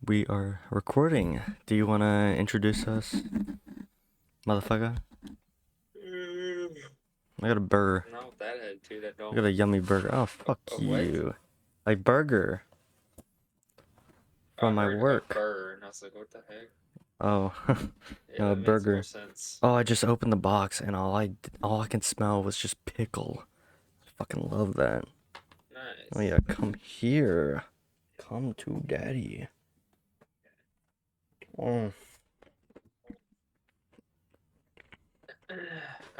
We are recording. Do you want to introduce us, motherfucker? I got a burger. Not that attitude, I don't. I got a yummy burger. Oh, fuck you. A burger. From my work. Burger, and I was like, what the heck? Oh. Yeah, No, a that burger. makes more sense. Oh, I just opened the box and all I can smell was just pickle. I fucking love that. Nice. Oh yeah, come here. Come to daddy. Oh.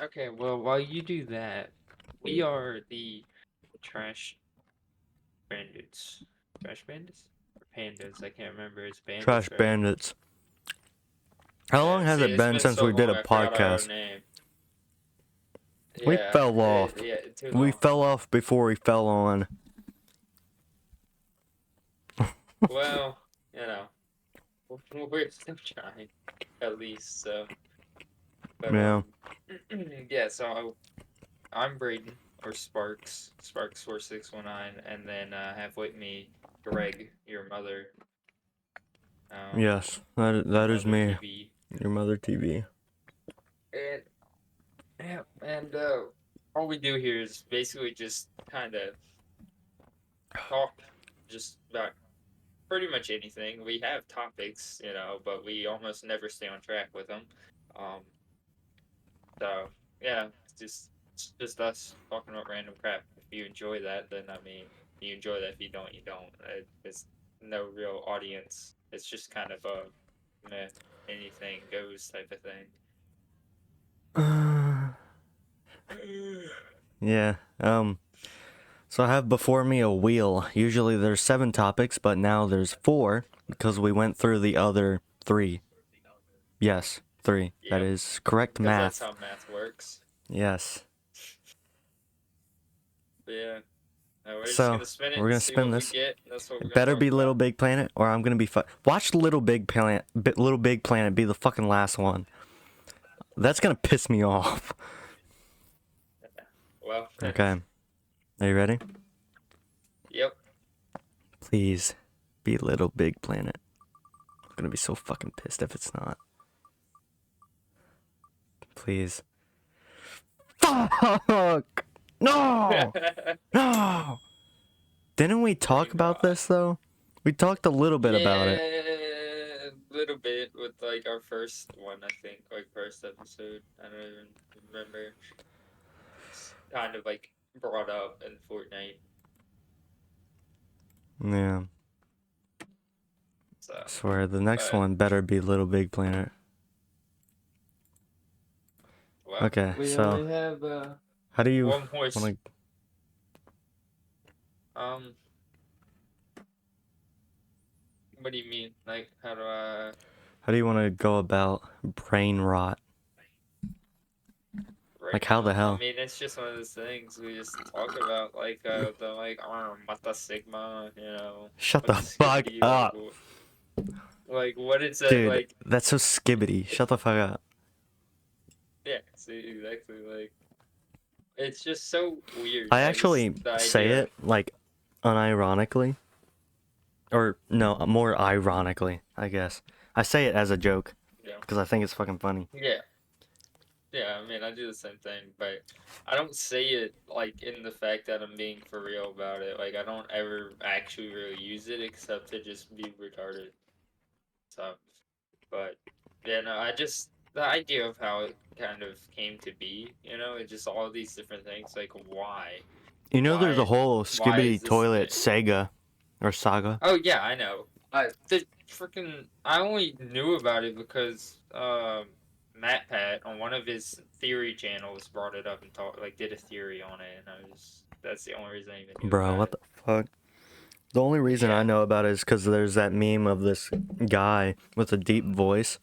Okay, well, while you do that, we are the Trash Bandits. Trash Bandits? Or Pandas, I can't remember. It's Bandits, Trash right? Bandits. How long has it been since we did a podcast? We fell off. Too We long. fell off before we fell on. Well, you know, we're still trying, at least, so. But, Yeah. Yeah, so I'm Braden, or Sparks 4619, and then have with me Greg, your mother. Yes, that is me. TV. Your mother TV. And all we do here is basically just kind of talk just about pretty much anything. We have topics, but we almost never stay on track with them. So yeah, it's just us talking about random crap. If you enjoy that, then I mean, you enjoy that. If you don't, you don't. It's no real audience. It's just kind of a meh, anything goes type of thing. Yeah. So I have before me a wheel. Usually there's 7 topics, but now there's 4 because we went through the other 3. Yes, 3. Yep. That is correct math. That's how math works. Yes. Yeah. No, So we're gonna spin this. That's what we're better be Little Big Planet, or I'm gonna be watch Little Big Planet. Little Big Planet be the fucking last one. That's gonna piss me off. Well. Okay. Are you ready? Yep. Please be Little Big Planet. I'm gonna be so fucking pissed if it's not. Please. Fuck! No! No! Didn't we talk about this though? We talked a little bit about it. Yeah, a little bit with like our first one, I think, like first episode. I don't even remember. It's kind of like brought up in Fortnite. Yeah. So, I swear the next one better be Little Big Planet. Well, okay, we so only have how do you one more? Wanna... What do you mean? Like, how do you want to go about brain rot? Like, how the hell? I mean, it's just one of those things we just talk about, like, Mata Sigma, Shut the fuck up. Like, what is that, dude, like... that's so skibbity. Shut the fuck up. Yeah, see, exactly, like... It's just so weird. I actually say it, like, unironically. Or, no, more ironically, I guess. I say it as a joke. Yeah. Because I think it's fucking funny. Yeah. Yeah, I mean, I do the same thing, but I don't say it, like, in the fact that I'm being for real about it. Like, I don't ever actually really use it except to just be retarded. So, but, yeah, no, the idea of how it kind of came to be, it's just all these different things, like, why? There's a whole skibbity toilet saga. Or saga. Oh, yeah, I know. I only knew about it because, MatPat on one of his theory channels brought it up and did a theory on it, and that's the only reason I even knew about what it. The fuck? The only reason I know about it is because there's that meme of this guy with a deep voice,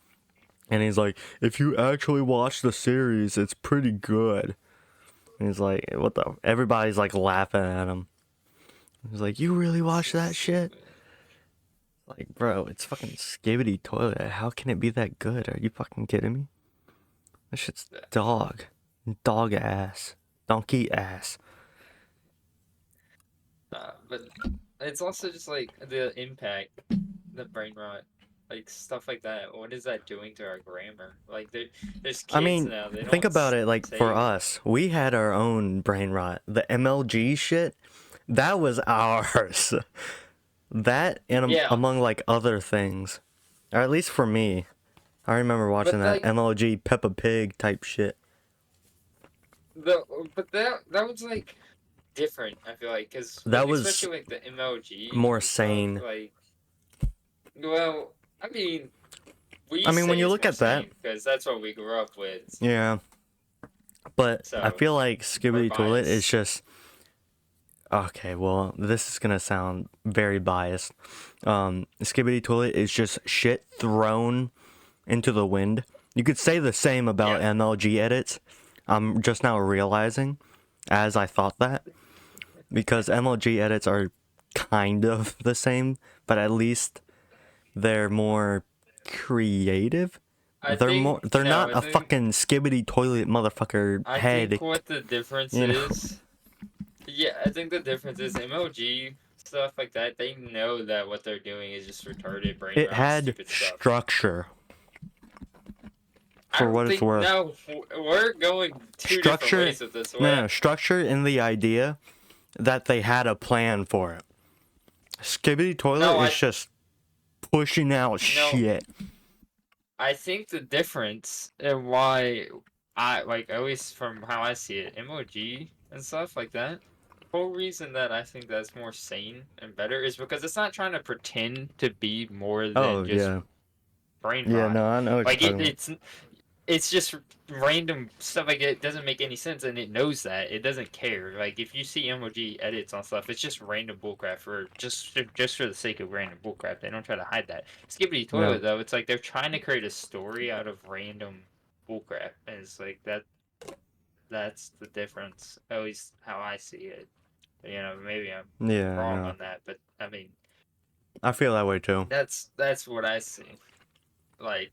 and he's like, if you actually watch the series, it's pretty good. And he's like, what the? Everybody's like laughing at him. He's like, you really watch that shit? Like, bro, it's fucking skibbity toilet. How can it be that good? Are you fucking kidding me? That shit's dog ass, donkey ass. But it's also just like the impact the brain rot, like stuff like that. What is that doing to our grammar? Like there's I kids mean, now. They think don't about it. Like for say. us, we had our own brain rot. The MLG shit, that was ours. That and Yeah, among like other things, or at least for me, I remember watching but that like MLG Peppa Pig type shit. the but that was like different. I feel like because That like was especially like the MLG more and stuff. sane. Like well, I mean we I mean, when say you it's look more at that, sane because that's what we grew up with. yeah. But I So feel like we're Skibbity Toilet is biased. just okay. Well, this is gonna sound very biased. Skibbity Toilet is just shit thrown into the wind. You could say the same about Yeah, MLG edits. I'm just now realizing, as I thought that, because MLG edits are kind of the same, but at least they're more creative. I think They're no. not I a think fucking skibbity toilet motherfucker I head, think what the difference you know. is. Yeah, I think the difference is MLG stuff like that. They know that what they're doing is just retarded brain It rot, had stupid stuff. structure I for don't what it's think worth. no. We're going two different Structure, ways with this. no, structure in the idea that they had a plan for it. Skibbity toilet No, is just pushing out no. shit. I think the difference and why I like at least from how I see it, MOG and stuff like that. Whole reason that I think that's more sane and better is because it's not trying to pretend to be more Oh than just yeah, brain yeah. rot. No, I know what you're Like talking about. it's just random stuff like it doesn't make any sense and it knows that it doesn't care. Like if you see MOG edits on stuff, it's just random bullcrap for just for the sake of random bullcrap. They don't try to hide that. Skippity Yeah, toilet though, it's like they're trying to create a story out of random bullcrap, and it's like that's the difference. At least how I see it. You know, maybe I'm yeah. wrong No, on that, but I mean I feel that way too. that's what I see. Like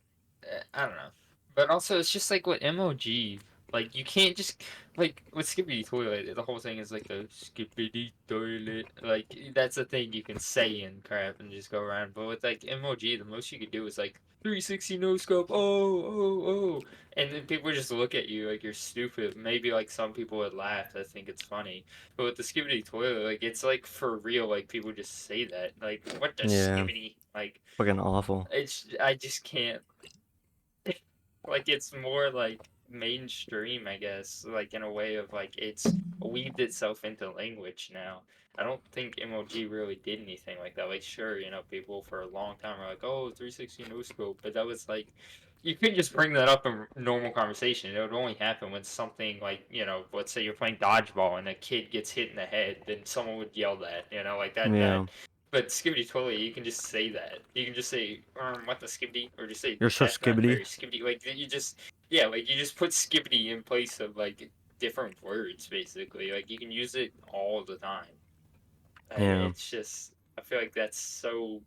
I don't know, but also it's just like what MOG. Like you can't just like with Skippity Toilet. The whole thing is like the Skippity Toilet. Like that's a thing you can say in crap and just go around. But with like MOG, the most you could do is like 360 no scope. Oh, and then people just look at you like you're stupid. Maybe like some people would laugh. I think it's funny. But with the Skippity Toilet, like it's like for real. Like people just say that. Like what the Yeah, Skippity? Like fucking awful. it's I just can't. Like it's more like mainstream, I guess, like in a way of like it's weaved itself into language now. I don't think MOG really did anything like that. Like sure, you know, people for a long time were like, "Oh, 360 no scope," but that was like you couldn't just bring that up in normal conversation. It would only happen when something like, you know, let's say you're playing dodgeball and a kid gets hit in the head, then someone would yell that, you know, like Yeah, that but Skibbity Toilet, you can just say that. You can just say, what the Skibbity? Or just say, you're so that's not skibbity. very Skibbity. Like, you just, yeah, like, you just put Skibbity in place of, like, different words, basically. Like, you can use it all the time. Yeah, It's just, I feel like that's so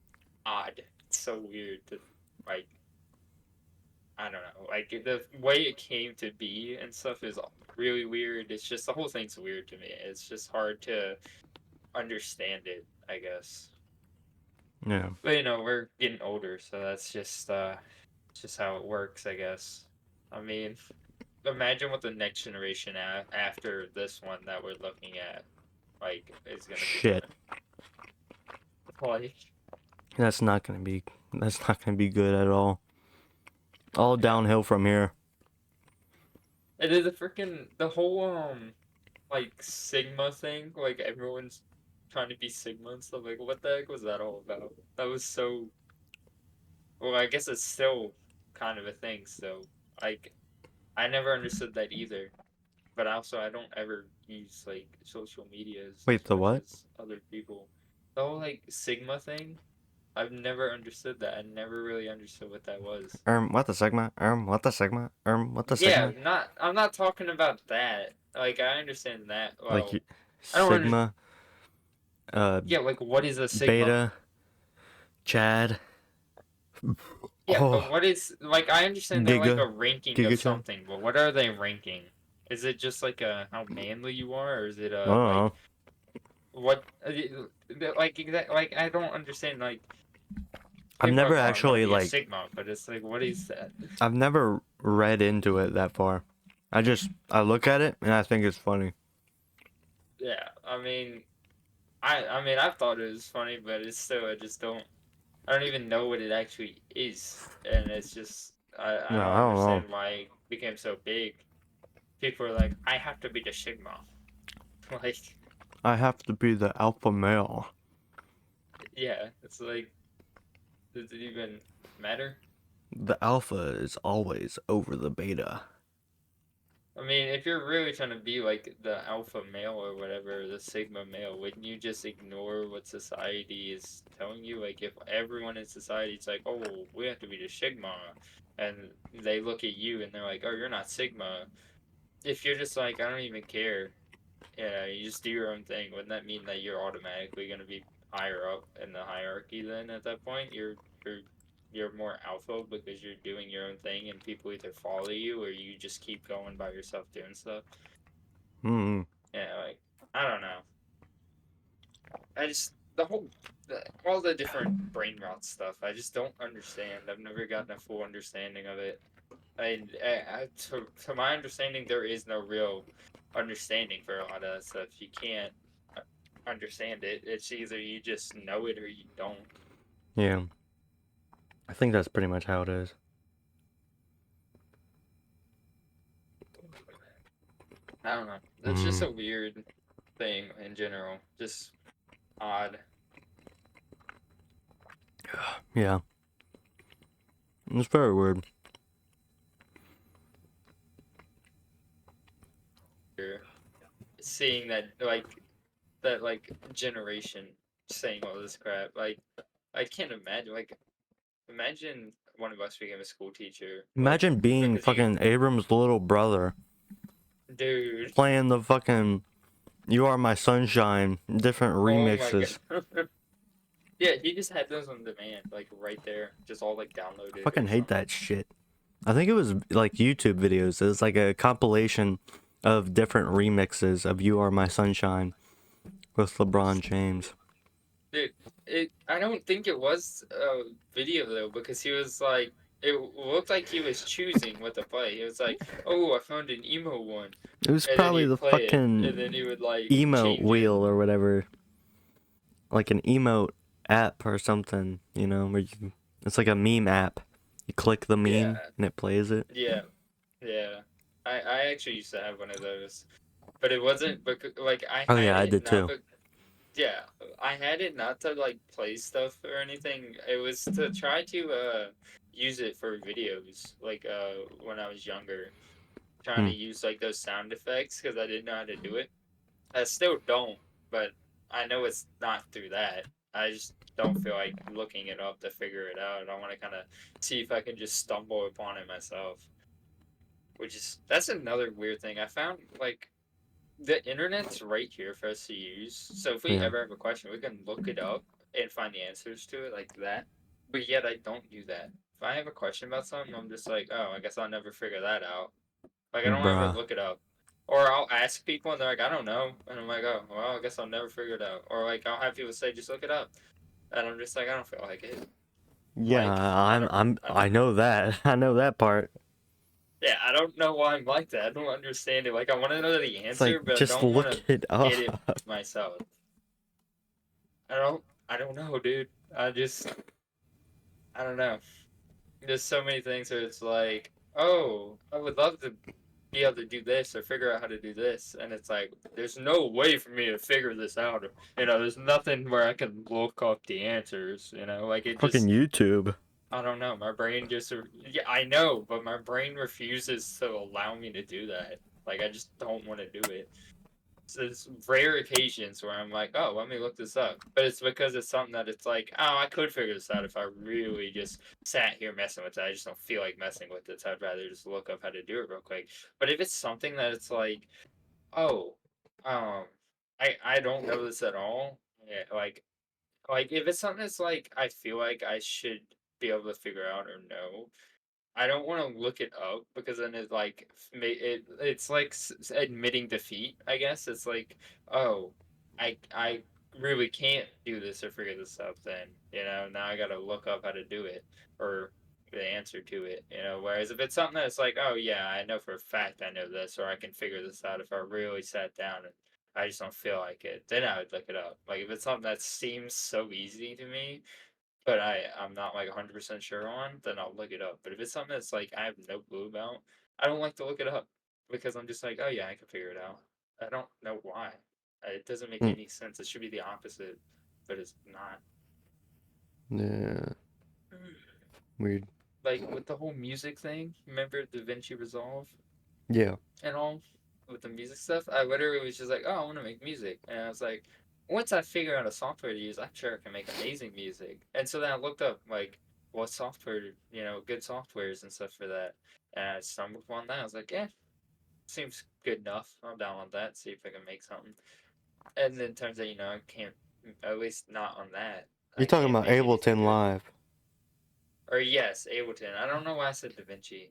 odd. It's so weird to, like, I don't know. Like, the way it came to be and stuff is really weird. It's just, the whole thing's weird to me. It's just hard to understand it, I guess. yeah. But you know, we're getting older, so that's just how it works, I guess. I mean, imagine what the next generation after this one that we're looking at like is gonna be Shit. doing. Like, That's not gonna be. That's not gonna be good at all. All yeah, downhill from here. it is a freaking the whole like Sigma thing. Like everyone's trying to be Sigma and stuff. Like, what the heck was that all about? That was so. Well, I guess it's still kind of a thing. So, like, I never understood that either. But also I don't ever use like social media Wait, as the much what? as other people. The whole like Sigma thing, I've never understood that. I never really understood what that was. What the sigma? What the sigma? What the Yeah, sigma? not I'm not talking about that. Like I understand that. Like Well, I don't under, sigma, uh, yeah, like what is a Sigma? beta, Chad. Yeah, but Oh, what is like I understand they're like giga, a ranking of giga Chad. something, but what are they ranking? Is it just like a how manly you are, or is it I don't a like know. what like exact like I don't understand like I've People are never like, oh, I want to actually be a like Sigma, but it's like, what is that? I've never read into it that far. I look at it and I think it's funny. Yeah, I mean, I mean, I've thought it was funny, but it's still, I don't even know what it actually is, and it's just, I No, don't I don't know. understand why it became so big. People are like, I have to be the Sigma. Like, I have to be the alpha male. yeah, it's like, does it even matter? The alpha is always over the beta. I mean, if you're really trying to be like the alpha male or whatever, the sigma male, wouldn't you just ignore what society is telling you? Like, if everyone in society is like, oh, we have to be the sigma, and they look at you and they're like, oh, you're not sigma. If you're just like, I don't even care, yeah, you just do your own thing, wouldn't that mean that you're automatically going to be higher up in the hierarchy then at that point? You're you're more alpha because you're doing your own thing and people either follow you or you just keep going by yourself doing stuff. Hmm. Yeah, like I don't know. I just all the different brain rot stuff. I just don't understand. I've never gotten a full understanding of it. To my understanding, there is no real understanding for a lot of that stuff. You can't understand it. It's either you just know it or you don't. Yeah. I think that's pretty much how it is. I don't know. It's just Hmm. a weird thing in general. Just odd. Yeah. It's very weird. Seeing that like generation saying all this crap. Like I can't imagine. Like imagine one of us became a school teacher. Like Imagine being because you, fucking Abram's little brother dude. playing the fucking You Are My Sunshine different Oh my remixes. god. Yeah, he just had those on demand, like right there, just all like I downloaded or fucking hate something. that shit. I think it was like YouTube videos. It was like a compilation of different remixes of You Are My Sunshine with LeBron James. Dude, I don't think it was a video though, because he was like, it looked like he was choosing what to play. He was like, "Oh, I found an emo one," It was and then probably he'd the play it, and then fucking he would like emote change it. wheel or whatever. Like an emote app or something, where it's like a meme app. You click the meme Yeah, and it plays it. yeah, yeah. I actually used to have one of those, but it wasn't because like I Oh had yeah, I it did not, too. but yeah, I had it not to like play stuff or anything. It was to try to use it for videos, like when I was younger, trying to Hmm. use like those sound effects because I didn't know how to do it. I still don't, but I know it's not through that. I just don't feel like looking it up to figure it out. I want to kind of see if I can just stumble upon it myself, which is that's another weird thing. I found like the internet's right here for us to use. So if we Yeah. ever have a question, we can look it up and find the answers to it like that. But yet I don't do that. If I have a question about something, I'm just like, oh, I guess I'll never figure that out. Like I don't ever Bruh. look it up. Or I'll ask people and they're like, I don't know. And I'm like, oh, well, I guess I'll never figure it out. Or like I'll have people say, just look it up. And I'm just like, I don't feel like it. Yeah, Like I I don't, know that. I know that part. yeah, I don't know why I'm like that. I don't understand it. Like I want to know the It's like answer, but I just don't want look to it get it up. myself. I don't know, dude. I don't know. There's so many things where it's like, oh, I would love to be able to do this or figure out how to do this, and it's like, there's no way for me to figure this out. There's nothing where I can look up the answers. Like it Fucking just, YouTube. I don't know. My brain just, yeah, I know, but my brain refuses to allow me to do that. Like I just don't want to do it. So it's rare occasions where I'm like, oh, let me look this up. But it's because it's something that it's like, oh, I could figure this out if I really just sat here messing with it. I just don't feel like messing with it. So I'd rather just look up how to do it real quick. But if it's something that it's like, oh, um, I don't know this at all. Yeah, like if it's something that's like I feel like I should be able to figure out or know, I don't want to look it up because then it like it's like admitting defeat. I guess it's like, oh, I really can't do this or figure this out, then now I gotta look up how to do it or the answer to it. Whereas if it's something that's like, oh yeah, I know for a fact I know this, or I can figure this out if I really sat down and I just don't feel like it, then I would look it up. Like if it's something that seems so easy to me, but I'm not like 100% sure on, then I'll look it up. But if it's something that's like I have no clue about, I don't like to look it up because I'm just like, oh yeah, I can figure it out. I don't know why. It doesn't make Mm, any sense. It should be the opposite, but it's not. yeah, weird. Like with the whole music thing, remember DaVinci Resolve Yeah. and all with the music stuff? I literally was just like, oh, I want to make music. And I was like, once I figure out a software to use, I'm sure I can make amazing music. And so then I looked up like what software, good softwares and stuff for that. And I stumbled upon that. I was like, yeah, seems good enough. I'm down on that. See if I can make something. And then turns out, I can't, at least not on that. You're I talking can't about make anything Ableton good. Live. Or yes, Ableton. I don't know why I said DaVinci.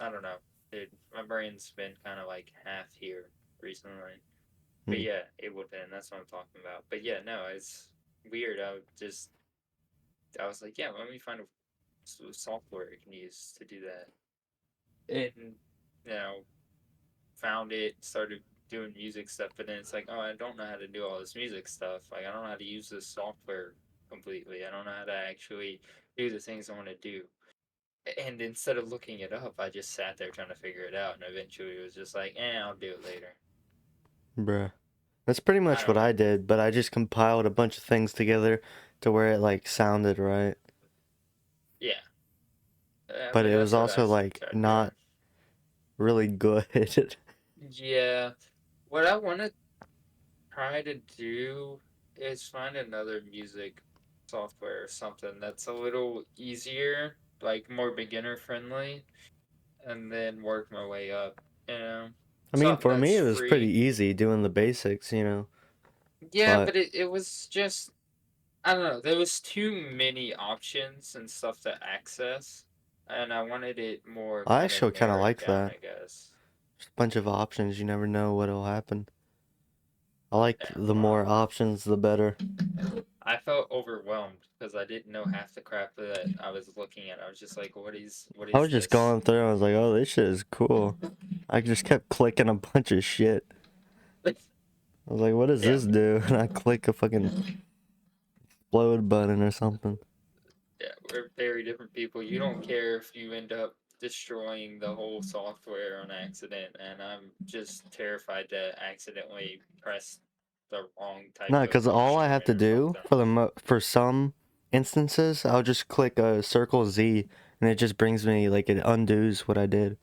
I don't know. Dude, my brain's been kind of like half here recently. But Hmm. yeah, Ableton, that's what I'm talking about. But yeah, no, it's weird. I was like, yeah, let me find a software I can use to do that. And, you know, found it, started doing music stuff, but then it's like, oh, I don't know how to do all this music stuff. Like, I don't know how to use this software completely. I don't know how to actually do the things I want to do. And instead of looking it up, I just sat there trying to figure it out, and eventually it was just like, I'll do it later. Bruh. That's pretty I much what don't I know. did, but I just compiled a bunch of things together to where it like sounded right. Yeah, I But mean it was that's what I also like tried doing. not really good. Yeah, what I want to try to do is find another music software or something that's a little easier, like more beginner friendly, and then work my way up. You know, I mean, something for that's me it was pretty free. easy doing the basics. Yeah, But but it was just I don't know. There was too many options and stuff to access, and I wanted it more I kind of actually kind of narrowed like down, that. I guess. Just a bunch of options, you never know what'll happen. I like Yeah, the well, more options, the better. I felt overwhelmed because I didn't know half the crap that I was looking at. I was just like, what I is was just this? going through, I was like, oh, this shit is cool. I just kept clicking a bunch of shit. I was like, what does Yeah, this do? And I click a fucking explode button or something. yeah, we're very different people. You don't care if you end up destroying the whole software on accident, and I'm just terrified to accidentally press the wrong type No, of because all I have instrument to or do something. for some instances, I'll just click a circle Z and it just brings me like it undoes what I did.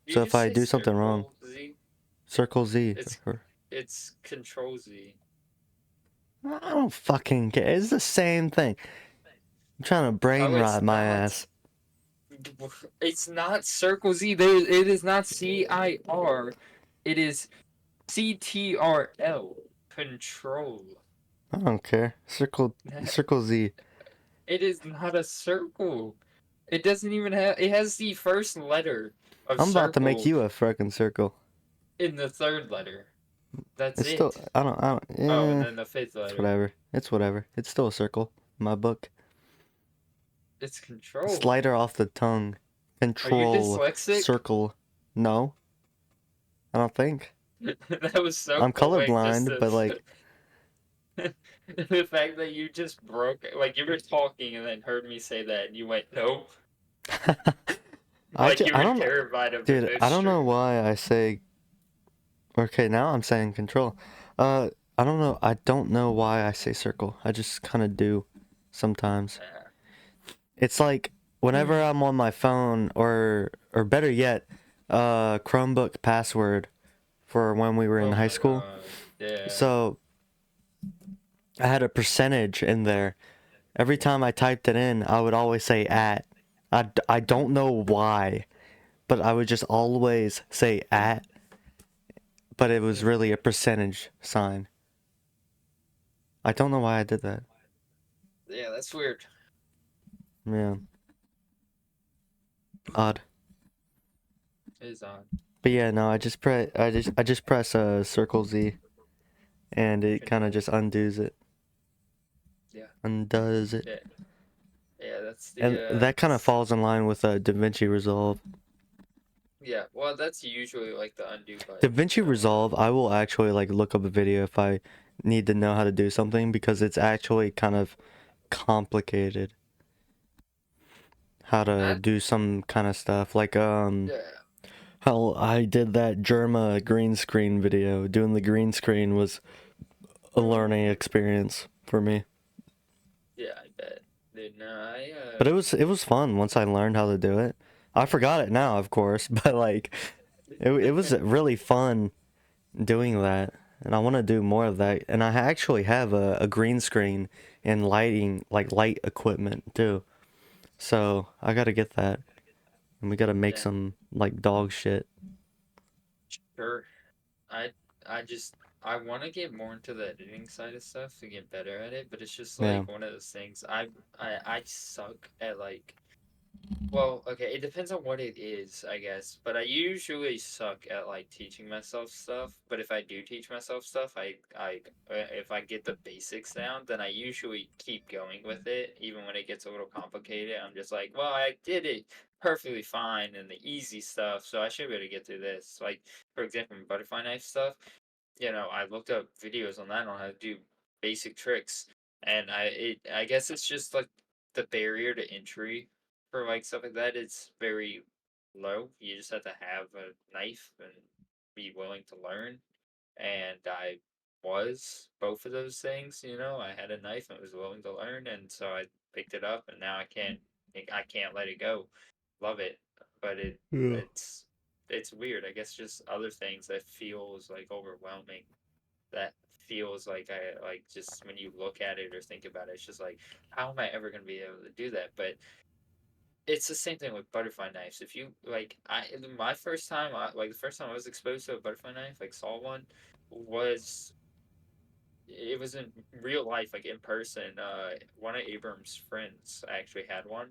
You So if just I say do something wrong, Circle Z. circle Z. It's Or, it's Control Z. I don't fucking care. It's the same thing. I'm trying to brain No, rot it's my not. ass. It's not Circle Z. It is not CIR. It is CTRL. Control. I don't care. Circle Z. It is not a circle. It doesn't even have. It has the first letter of I'm about to make circle you a fucking circle. in the third letter. That's It's still, it. I don't, Oh, and yeah, then the fifth it's letter. whatever. It's whatever. It's still a circle in my book. It's control. Slider off the tongue. Are you Control, dyslexic? circle. No, I don't think. That was so I'm quick. Just colorblind, to but like, the fact that you just broke, like you were talking and then heard me say that, and you went nope, like you I were don't know, terrified of the dude. fifth I don't know string. why I say. Okay, now I'm saying control. I don't know. I don't know why I say circle. I just kind of do, sometimes. It's like whenever I'm on my phone, or better yet, Chromebook password for when we were in Oh high my school. god. Yeah. So I had a percentage in there. Every time I typed it in, I would always say at. I don't know why, but I would just always say at, but it was really a percentage sign. I don't know why I did that. Yeah, that's weird. Yeah, odd. It is on. But yeah, no, I just press circle Z. and it kind of Control. just undoes it, Yeah. undoes it. Yeah. Yeah. That's And the that kind of falls in line with DaVinci Resolve. yeah. Well, that's usually like the undo button. DaVinci Resolve, I will actually like look up a video if I need to know how to do something because it's actually kind of complicated how to That do some kind of stuff. Like yeah. how I did that Germa green screen video. Doing the green screen was a learning experience for me. Yeah. I bet. Dude, no, But it was fun once I learned how to do it. I forgot it now, of course, but like it was really fun doing that, and I want to do more of that. And I actually have a green screen and lighting, like light equipment too. So I gotta get that, and we gotta make yeah. some like dog shit. Sure. I I just I want to get more into the editing side of stuff to get better at it, but it's just Yeah. like one of those things. I suck at like. Well, okay, it depends on what it is, I guess. But I usually suck at like teaching myself stuff. But if I do teach myself stuff, if I get the basics down, then I usually keep going with it, even when it gets a little complicated. I'm just like, well, I did it perfectly fine and the easy stuff, so I should be able to get through this. Like, for example, butterfly knife stuff. I looked up videos on that on how to do basic tricks, and I guess it's just like the barrier to entry for like stuff like that is very low. You just have to have a knife and be willing to learn. And I was both of those things. I had a knife and was willing to learn, and so I picked it up, and now I can't let it go. Love it, but Yeah. it's it's weird. I guess just other things that feels like overwhelming. That feels like I like just when you look at it or think about it, it's just like, how am I ever going to be able to do that? But it's the same thing with butterfly knives. If you like, my first time, like the first time I was exposed to a butterfly knife, like saw one, was it was in real life, like in person. One of Abram's friends actually had one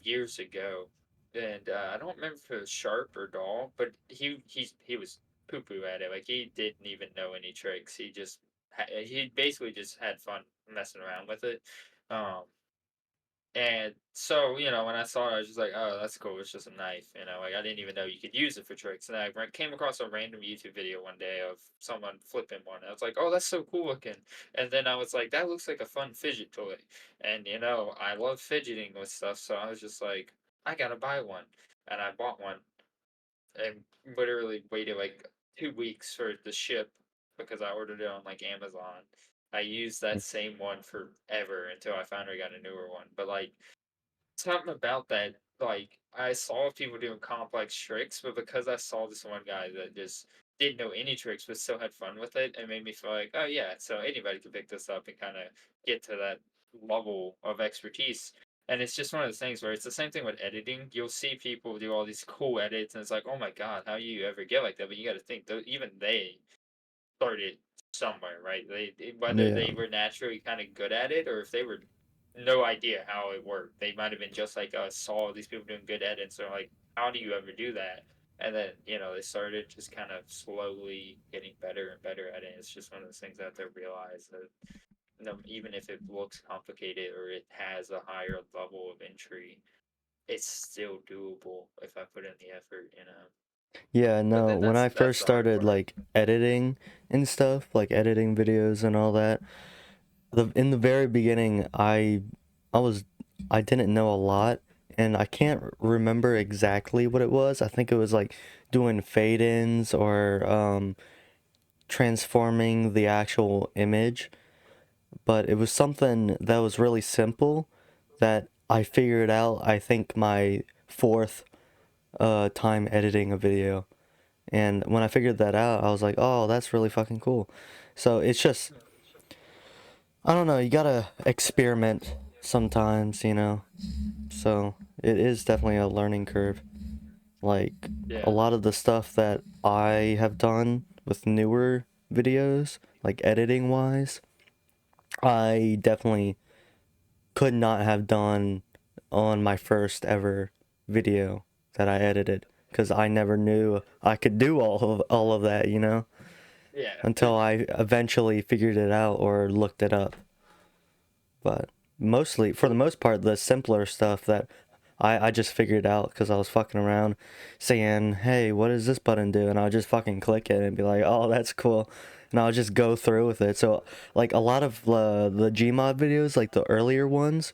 years ago, and I don't remember if it was sharp or dull, but he was poo poo at it. Like he didn't even know any tricks. He basically just had fun messing around with it. Um, and so, when I saw it, I was just like, oh, that's cool. It's just a knife. Like I didn't even know you could use it for tricks. And I came across a random YouTube video one day of someone flipping one. I was like, oh, that's so cool looking. And then I was like, that looks like a fun fidget toy. And, I love fidgeting with stuff. So I was just like, I got to buy one. And I bought one and literally waited like 2 weeks for it to ship because I ordered it on like Amazon. I used that same one forever until I finally got a newer one. But like something about that, like I saw people doing complex tricks, but because I saw this one guy that just didn't know any tricks but still had fun with it, it made me feel like, oh yeah, so anybody can pick this up and kind of get to that level of expertise. And it's just one of those things where it's the same thing with editing. You'll see people do all these cool edits, and it's like, oh my god, how do you ever get like that? But you got to think, though, even they started somewhere, right? Whether Yeah. they were naturally kind of good at it or if they were no idea how it worked. They might have been just like us, saw these people doing good edits. So like, how do you ever do that? And then they started just kind of slowly getting better and better at it. It's just one of those things that they realize that even if it looks complicated or it has a higher level of entry, it's still doable if I put in the effort. Yeah, But no, then when that's I that's first the hard started part. like editing and stuff, like editing videos and all that, in the very beginning, I was I didn't know a lot, and I can't remember exactly what it was. I think it was like doing fade-ins or transforming the actual image, but it was something that was really simple that I figured out, I think my fourth time editing a video. And when I figured that out, I was like, "Oh, that's really fucking cool." So it's just, I don't know, you gotta experiment sometimes, you know? So it is definitely a learning curve. Like, a Yeah. lot of the stuff that I have done with newer videos, like editing wise, I definitely could not have done on my first ever video that I edited because I never knew I could do all of that, you know? Yeah. until I eventually figured it out or looked it up. But mostly, for the most part, the simpler stuff that I just figured out because I was fucking around saying, hey, what does this button do? And I'll just fucking click it and be like, oh, that's cool. And I'll just go through with it. So, like, a lot of the Gmod videos, like the earlier ones,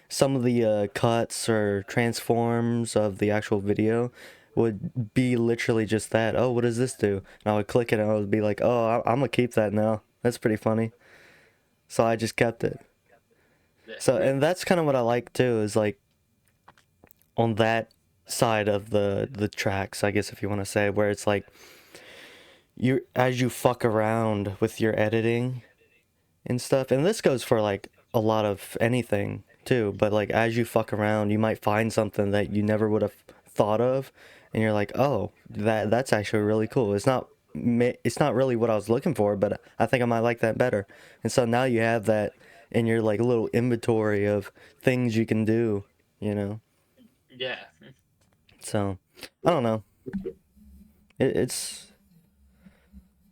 some of the cuts or transforms of the actual video would be literally just that. Oh, what does this do? And I would click it and I would be like, oh, I'm gonna keep that now. That's pretty funny. So I just kept it. So, Yeah. and that's kind of what I like too, is like on that side of the tracks, I guess if you want to say, where it's like you as you fuck around with your editing and stuff, and this goes for like a lot of anything too, but like as you fuck around, you might find something that you never would have thought of, and you're like, oh, that's actually really cool. It's not really what I was looking for, but I think I might like that better. And so now you have that in your like little inventory of things you can do, you know. Yeah. So I don't know. It's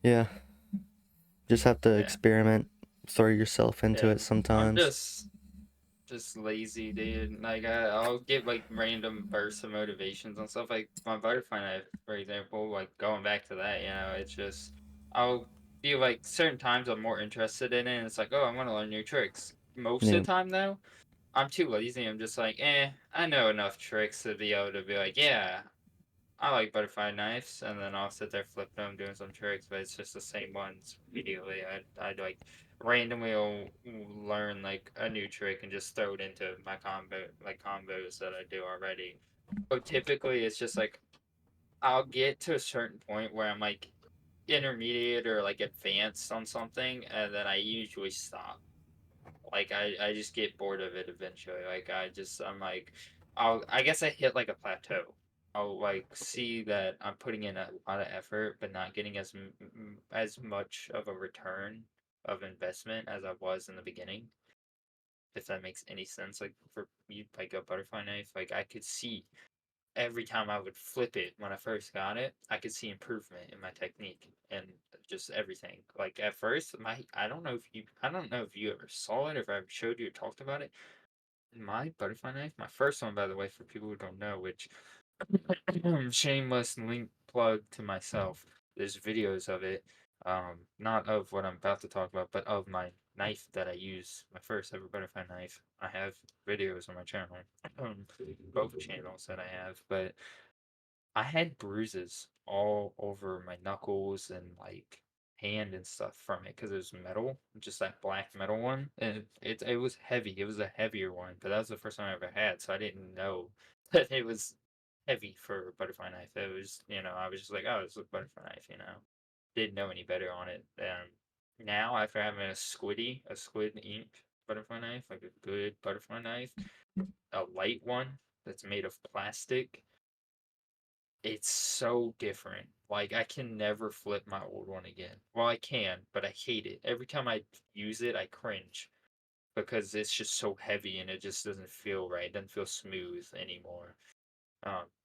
yeah. Just have to Yeah. experiment, throw yourself into Yeah. it I'm sometimes. just lazy, dude. Like I'll get like random bursts of motivations and stuff. Like my butterfly knife, for example. Like going back to that, it's just I'll feel like certain times I'm more interested in it. And it's like, oh, I'm gonna learn new tricks. Most of Yeah. the time, though, I'm too lazy. I'm just like, I know enough tricks to be able to be like, yeah, I like butterfly knives, and then I'll sit there flipping them, doing some tricks, but it's just the same ones immediately. I'd like randomly will learn like a new trick and just throw it into my combos that I do already. But typically, it's just like I'll get to a certain point where I'm like intermediate or like advanced on something, and then I usually stop. Like I just get bored of it eventually. Like I'm like I guess I hit like a plateau. I'll like see that I'm putting in a lot of effort but not getting as much of a return of investment as I was in the beginning. If that makes any sense, like for you, like a butterfly knife, like I could see every time I would flip it when I first got it, I could see improvement in my technique and just everything. Like at first, my I don't know if you ever saw it, if I ever showed you or talked about it. My butterfly knife, my first one, by the way, for people who don't know, which shameless link plug to myself. There's videos of it, not of what I'm about to talk about, but of my knife that I use, my first ever butterfly knife. I have videos on my channel, both channels that I have, but I had bruises all over my knuckles and like hand and stuff from it because it was metal, just that black metal one, and it was heavy. It was a heavier one, but that was the first time I ever had, so I didn't know that it was heavy for a butterfly knife. It was, I was just like, oh, it's a butterfly knife. Didn't know any better on it. Now after having a squid ink butterfly knife, like a good butterfly knife, a light one that's made of plastic, it's so different. Like I can never flip my old one again. Well, I can, but I hate it. Every time I use it, I cringe because it's just so heavy and it just doesn't feel right. It doesn't feel smooth anymore.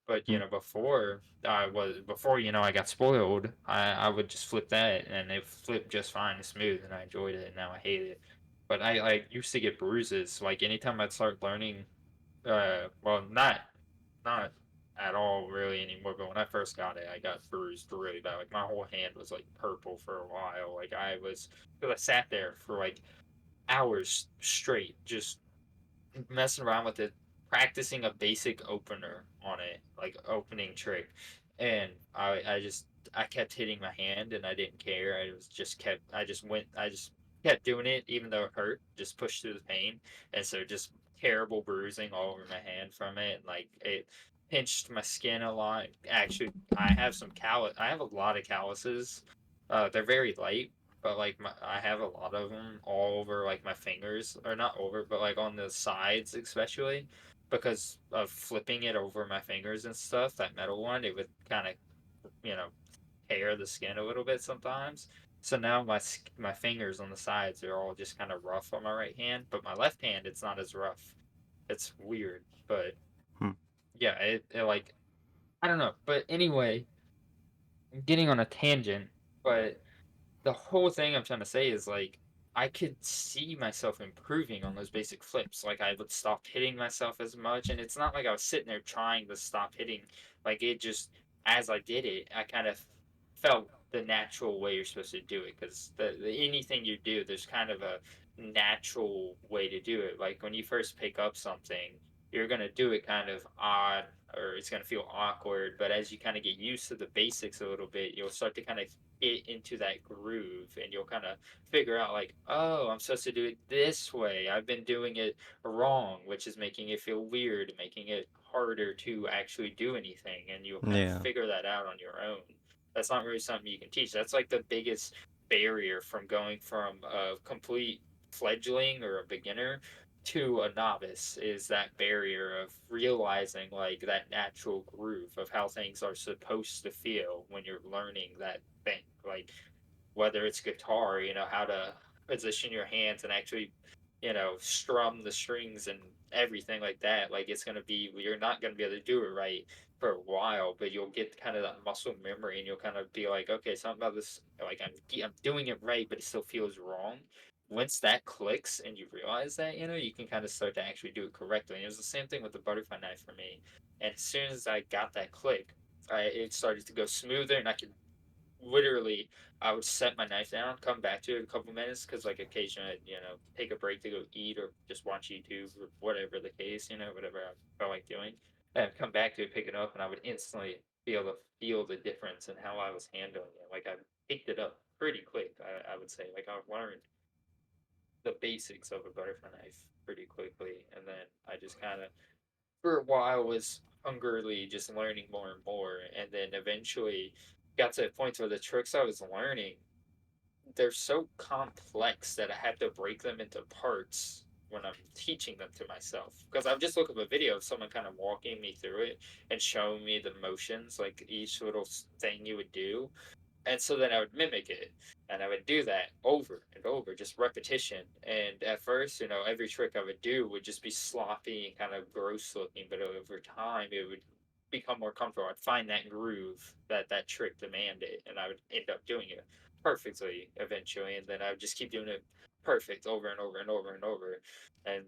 But Mm. before I got spoiled, I would just flip that and it flipped just fine and smooth and I enjoyed it and now I hate it. But I used to get bruises. Like anytime I'd start learning, well, not at all really anymore. But when I first got it, I got bruised really bad. Like my whole hand was like purple for a while. Like because I sat there for like hours straight, just messing around with it, practicing a basic opener on it, like opening trick, and I kept hitting my hand and I didn't care. I just kept doing it even though it hurt. Just pushed through the pain, and so just terrible bruising all over my hand from it. And, like it pinched my skin a lot. Actually, I have a lot of calluses. They're very light, but like I have a lot of them all over like my fingers, or not over, but like on the sides especially, because of flipping it over my fingers and stuff. That metal one, it would kind of you know tear the skin a little bit sometimes. So now my fingers on the sides are all just kind of rough on my right hand, but my left hand it's not as rough. It's weird, but Hmm. yeah, it like I don't know. But anyway, I'm getting on a tangent, but the whole thing I'm trying to say is like I could see myself improving on those basic flips. Like I would stop hitting myself as much, and it's not like I was sitting there trying to stop hitting. Like it just as I did it, I kind of felt the natural way you're supposed to do it because anything you do, there's kind of a natural way to do it. Like when you first pick up something, you're gonna do it kind of odd or it's gonna feel awkward. But as you kind of get used to the basics a little bit, you'll start to kind of get into that groove and you'll kind of figure out like, oh, I'm supposed to do it this way. I've been doing it wrong, which is making it feel weird, making it harder to actually do anything, and you'll kind of Yeah. figure that out on your own. That's not really something you can teach. That's like the biggest barrier from going from a complete fledgling or a beginner to a novice is that barrier of realizing like that natural groove of how things are supposed to feel when you're learning that thing. Like whether it's guitar, how to position your hands and actually, strum the strings and everything like that. Like it's gonna be you're not gonna be able to do it right for a while, but you'll get kind of that muscle memory and you'll kind of be like, okay, something about this, like I'm doing it right, but it still feels wrong. Once that clicks and you realize that, you can kind of start to actually do it correctly. And it was the same thing with the butterfly knife for me. And as soon as I got that click, it started to go smoother and I could literally I would set my knife down, come back to it a couple minutes because like occasionally I'd, take a break to go eat or just watch YouTube or whatever the case, whatever I felt like doing. And I'd come back to it, pick it up, and I would instantly be able to feel the difference in how I was handling it. Like I picked it up pretty quick, I would say. Like I learned the basics of a butterfly knife pretty quickly, and then I just kind of for a while was hungrily just learning more and more, and then eventually got to a point where the tricks I was learning they're so complex that I have to break them into parts when I'm teaching them to myself. Because I've just looked up a video of someone kind of walking me through it and showing me the motions, like each little thing you would do, and so then I would mimic it, and I would do that over and over, just repetition. And at first, every trick I would do would just be sloppy and kind of gross looking, but over time, it would become more comfortable. I'd find that groove that that trick demanded, and I would end up doing it perfectly eventually. And then I would just keep doing it perfect over and over and over and over. And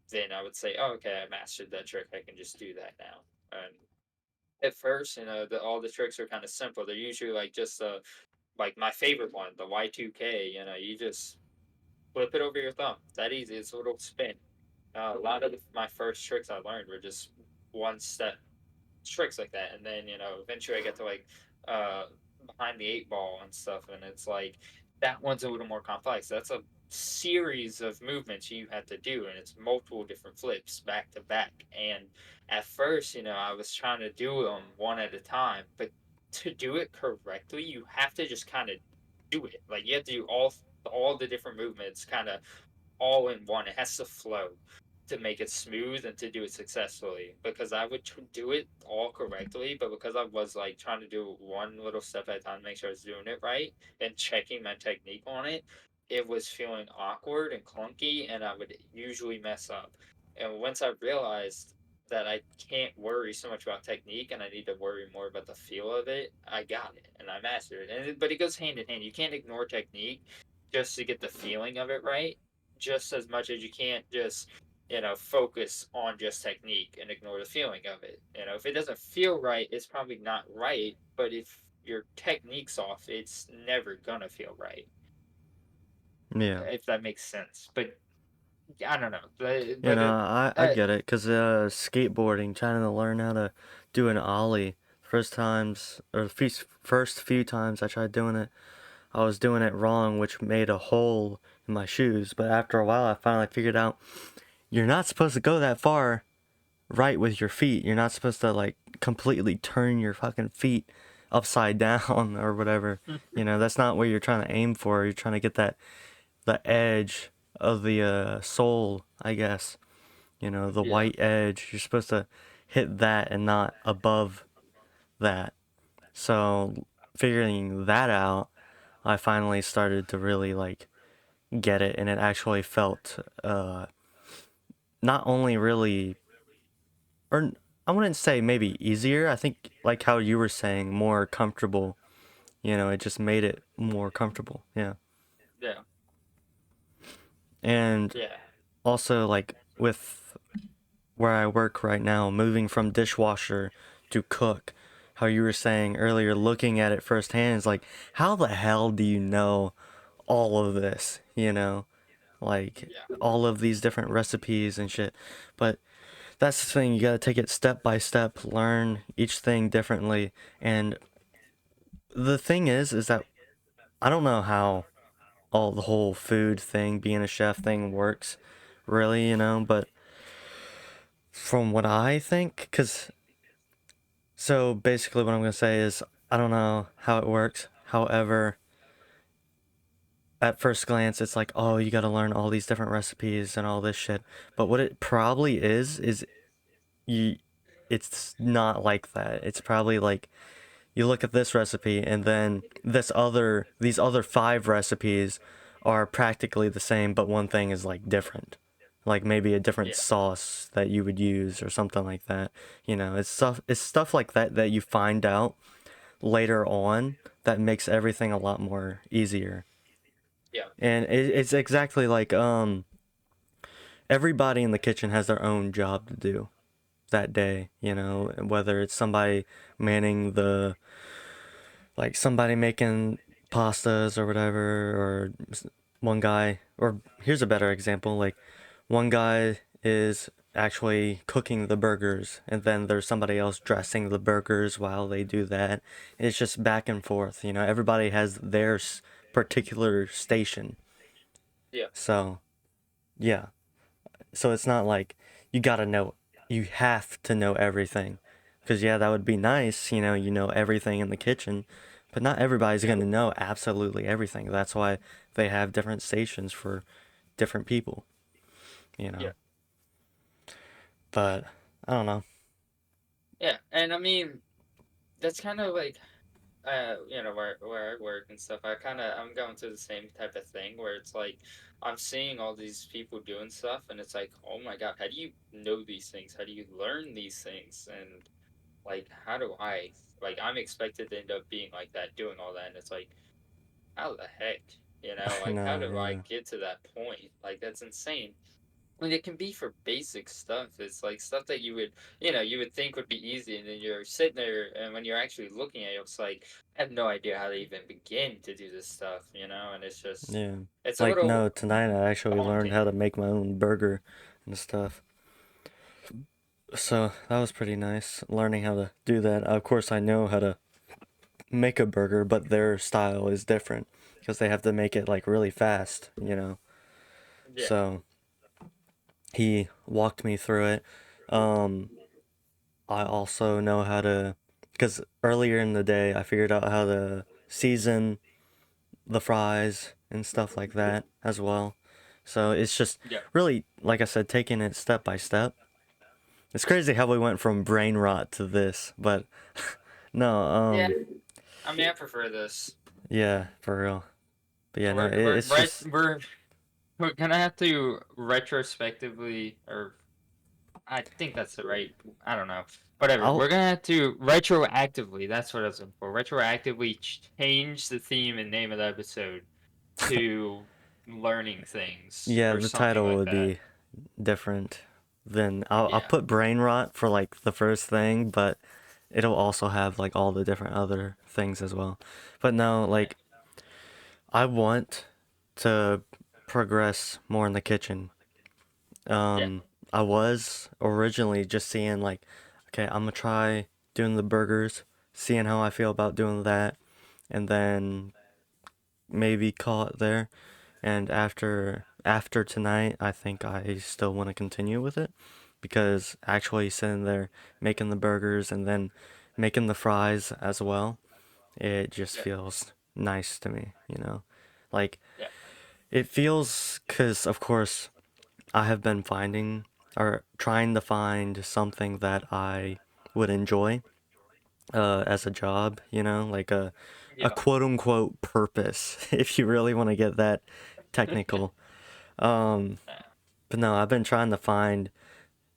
then I would say, oh, okay, I mastered that trick. I can just do that now. And at first, all the tricks are kind of simple. They're usually like just like my favorite one, the Y2K. You just flip it over your thumb. That easy. It's a little spin. A lot of my first tricks I learned were just one step tricks like that. And then, eventually I get to like uh behind the eight ball and stuff, and it's like that one's a little more complex. That's a series of movements you have to do, and it's multiple different flips back to back. And at first, I was trying to do them one at a time, but to do it correctly, you have to just kind of do it. Like you have to do all the different movements kind of all in one. It has to flow to make it smooth and to do it successfully. Because I would do it all correctly, but because I was like trying to do one little step at a time, to make sure I was doing it right and checking my technique on it, it was feeling awkward and clunky, and I would usually mess up. And once I realized that I can't worry so much about technique and I need to worry more about the feel of it, I got it and I mastered it. But it goes hand in hand. You can't ignore technique just to get the feeling of it right, just as much as you can't just focus on just technique and ignore the feeling of it. If it doesn't feel right, it's probably not right. But if your technique's off, it's never gonna feel right. Yeah. If that makes sense. But I don't know. I get it, because skateboarding, trying to learn how to do an ollie, first few times I tried doing it, I was doing it wrong, which made a hole in my shoes. But after a while, I finally figured out you're not supposed to go that far right with your feet. You're not supposed to, like, completely turn your fucking feet upside down or whatever. That's not what you're trying to aim for. You're trying to get the edge of the sole, I guess. The Yeah. white edge. You're supposed to hit that and not above that. So, figuring that out, I finally started to really, like, get it, and it actually felt not only really, or I wouldn't say maybe easier. I think, like how you were saying, more comfortable It just made it more comfortable. Yeah. Yeah. And Yeah. also, like, with where I work right now, moving from dishwasher to cook, how you were saying earlier, looking at it firsthand is like, how the hell do you know all of this? Like Yeah. all of these different recipes and shit. But that's the thing, you gotta take it step by step, learn each thing differently. And the thing is that I don't know how all the whole food thing, being a chef thing works, really, but from what I think, because so basically what I'm gonna say is I don't know how it works. However, at first glance, it's like, oh, you gotta learn all these different recipes and all this shit. But what it probably is you, it's not like that. It's probably like you look at this recipe and then these other five recipes are practically the same, but one thing is like different. Like maybe a different Yeah. sauce that you would use or something like that. It's stuff like that that you find out later on that makes everything a lot more easier. Yeah. And it's exactly like everybody in the kitchen has their own job to do that day, whether it's somebody manning the like somebody making pastas or whatever, or one guy, or here's a better example, like one guy is actually cooking the burgers and then there's somebody else dressing the burgers while they do that. It's just back and forth, everybody has their particular station. Yeah. So yeah, so it's not like you have to know everything, because yeah, that would be nice, everything in the kitchen, but not everybody's Yeah. going to know absolutely everything. That's why they have different stations for different people, you Yeah. know but I don't know. Yeah. And I mean, that's kind of like where I work and stuff, I'm going through the same type of thing where it's like I'm seeing all these people doing stuff and it's like, oh my god, how do you know these things? How do you learn these things? And like how do I like I'm expected to end up being like that, doing all that, and it's like, how the heck? I Like how know, do I yeah. get to that point? Like that's insane. And it can be for basic stuff. It's like stuff that you would think would be easy, and then you're sitting there, and when you're actually looking at it, it's like I have no idea how to even begin to do this stuff, and Yeah, it's a like, little no, tonight I actually learned daunting. how to make my own burger and stuff, so that was pretty nice learning how to do that. Of course, I know how to make a burger, but their style is different because they have to make it like really fast. Yeah, So he walked me through it. Um, I also know how to, because earlier in the day I figured out how to season the fries and stuff like that as well. So it's just yeah, really, like I said, taking it step by step. It's crazy how we went from brain rot to this, but no, yeah. I mean, I prefer this. yeah, for real. But yeah, no, We're we're it's right. just We're gonna have to retrospectively, or I think that's the right. I don't know. Whatever. I'll We're gonna have to retroactively. That's what I was looking for. Retroactively change the theme and name of the episode to learning things yeah, or the something title like would that. be different. Then I'll Yeah. put brain rot for like the first thing, but it'll also have like all the different other things as well. But no, Yeah. like I want to progress more in the kitchen. Yeah. Um, I was originally just seeing like, okay, I'm gonna try doing the burgers, seeing how I feel about doing that, and then maybe call it there. And after tonight, I think I still want to continue with it, because actually sitting there making the burgers and then making the fries as well, it just Yeah. feels nice to me. Like Yeah. it feels, cuz of course I have been finding or trying to find something that I would enjoy as a job, like a Yeah. quote unquote purpose, if you really want to get that technical. Um, but no, I've been trying to find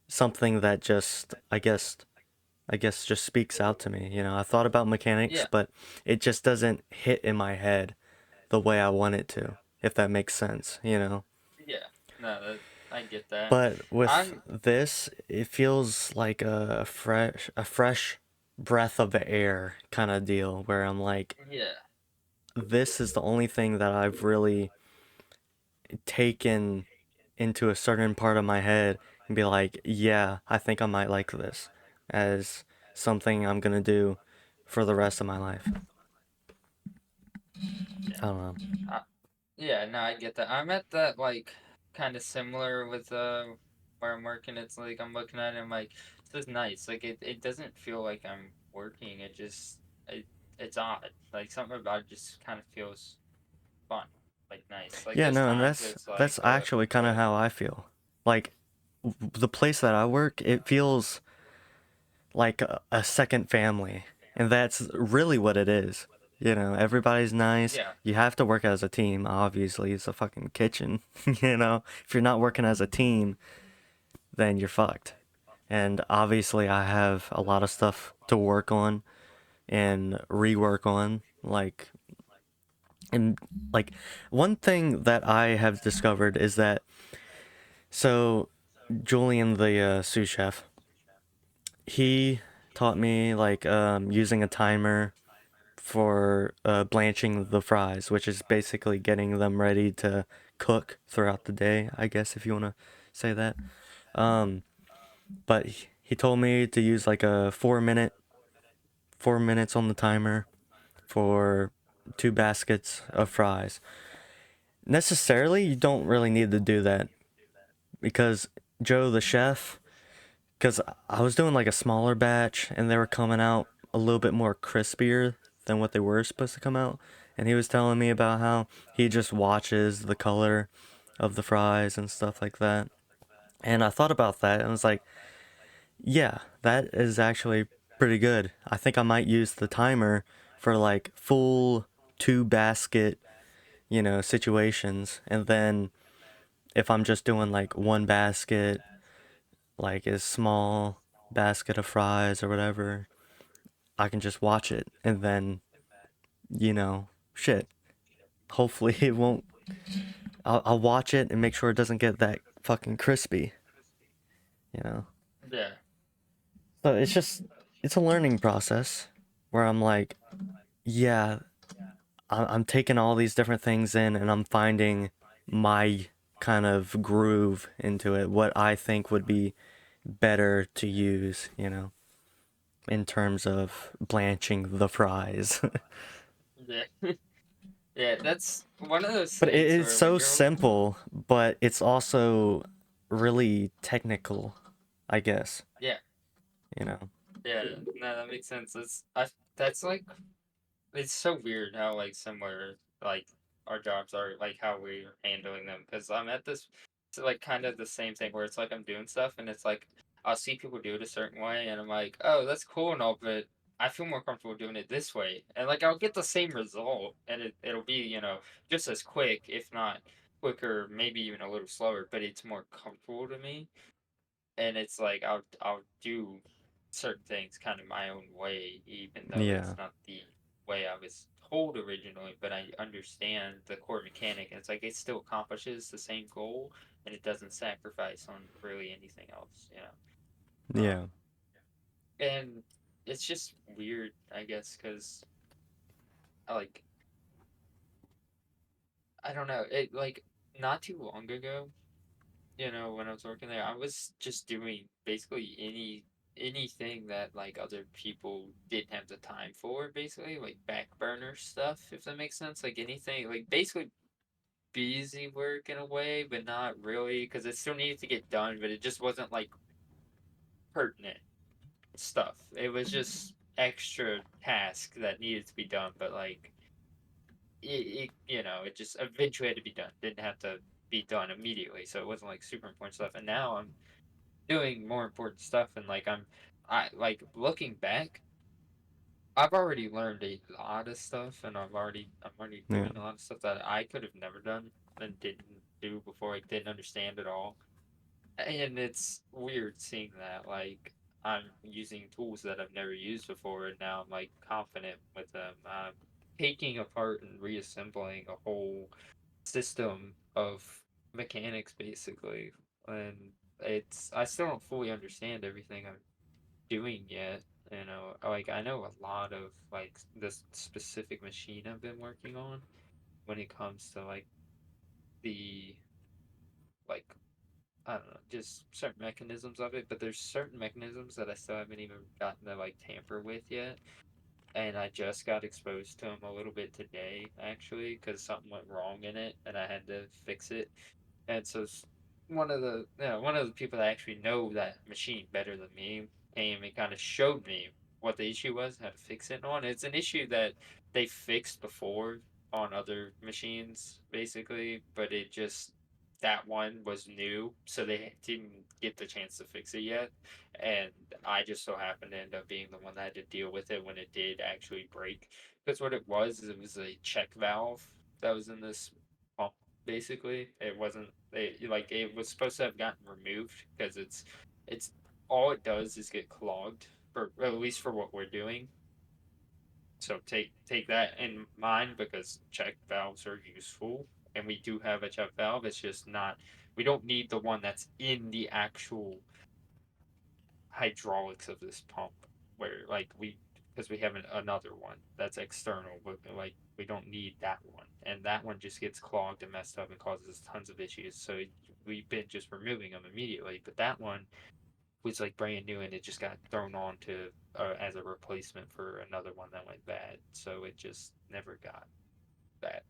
something that just, I guess, I guess just speaks out to me. I thought about mechanics, Yeah, but it just doesn't hit in my head the way I want it to, if that makes sense. yeah. No, I get that. But with I'm this, it feels like a fresh breath of air kind of deal where I'm like, yeah, this is the only thing that I've really taken into a certain part of my head and be like, yeah, I think I might like this as something I'm gonna do for the rest of my life. yeah. I don't know. I, yeah, no, I get that. I'm at that like kind of similar with where I'm working. It's like I'm looking at it, I'm like, this is nice. Like it doesn't feel like I'm working. It's odd. Like something about it just kind of feels fun, like nice. Like Yeah, there's no, and times that's it's like, that's actually kind of but how I feel. Like the place that I work, it feels like a second family, and that's really what it is. Everybody's nice. yeah, You have to work as a team. Obviously, it's a fucking kitchen. If you're not working as a team, then you're fucked. And obviously, I have a lot of stuff to work on and rework on. And like, one thing that I have discovered is that so Julian, the sous chef, he taught me using a timer for blanching the fries, which is basically getting them ready to cook throughout the day, I guess, if you want to say that. Um, but he told me to use like a 4 minutes on the timer for 2 baskets of fries. Necessarily, you don't really need to do that because Joe, the chef, because I was doing like a smaller batch and they were coming out a little bit more crispier than what they were supposed to come out. And he was telling me about how he just watches the color of the fries and stuff like that. And I thought about that and was like, yeah, that is actually pretty good. I think I might use the timer for like full 2 basket, situations. And then if I'm just doing like 1 basket, like a small basket of fries or whatever, I can just watch it and then, shit. Hopefully it won't. I'll watch it and make sure it doesn't get that fucking crispy, you know? yeah, So it's a learning process where I'm like, yeah, I'm taking all these different things in and I'm finding my kind of groove into it, what I think would be better to use, in terms of blanching the fries. yeah, yeah. That's one of those But it things is where when so you're simple, but it's also really technical, I guess, yeah, you know. yeah. No, that makes sense. That's like it's so weird how like similar like our jobs are, like how we're handling them, because I'm at this it's like kind of the same thing where it's like I'm doing stuff and it's like I'll see people do it a certain way and I'm like, oh, that's cool and all, but I feel more comfortable doing it this way, and like I'll get the same result and it'll be just as quick, if not quicker, maybe even a little slower, but it's more comfortable to me. And it's like I'll do certain things kind of my own way, even though it's Yeah. not the way I was told originally. But I understand the core mechanic, and it's like it still accomplishes the same goal, and it doesn't sacrifice on really anything else. Yeah. And it's just weird, I guess, because like I don't know, it like not too long ago, when I was working there, I was just doing basically anything that like other people didn't have the time for, basically like back burner stuff, if that makes sense. Like anything, like basically busy work in a way, but not really, because it still needed to get done, but it just wasn't like pertinent stuff. It was just extra task that needed to be done, but like it just eventually had to be done. Didn't have to be done immediately, so it wasn't like super important stuff. And now I'm doing more important stuff, and like I like looking back, I've already learned a lot of stuff, and I'm already Yeah. doing a lot of stuff that I could have never done and didn't do before. I didn't understand at all. And it's weird seeing that. Like I'm using tools that I've never used before, and now I'm like confident with them. I'm taking apart and reassembling a whole system of mechanics basically, and it's I still don't fully understand everything I'm doing yet. You know, like I know a lot of like this specific machine I've been working on when it comes to like the like I don't know, just certain mechanisms of it, but there's certain mechanisms that I still haven't even gotten to like tamper with yet. And I just got exposed to them a little bit today, actually, because something went wrong in it, and I had to fix it. And so one of the people that actually know that machine better than me came and kind of showed me what the issue was, how to fix it on. It's an issue that they fixed before on other machines, basically, but it just that one was new, so they didn't get the chance to fix it yet. And I just so happened to end up being the one that had to deal with it when it did actually break. Because what it was is it was a check valve that was in this pump basically. It wasn't like it was supposed to have gotten removed because it's all it does is get clogged for at least for what we're doing. So take that in mind because check valves are useful and we do have a check valve. It's just not we don't need the one that's in the actual hydraulics of this pump where like we because we have another one that's external but like we don't need that one and that one just gets clogged and messed up and causes tons of issues so we've been just removing them immediately but that one was like brand new and it just got thrown on to as a replacement for another one that went bad so it just never got that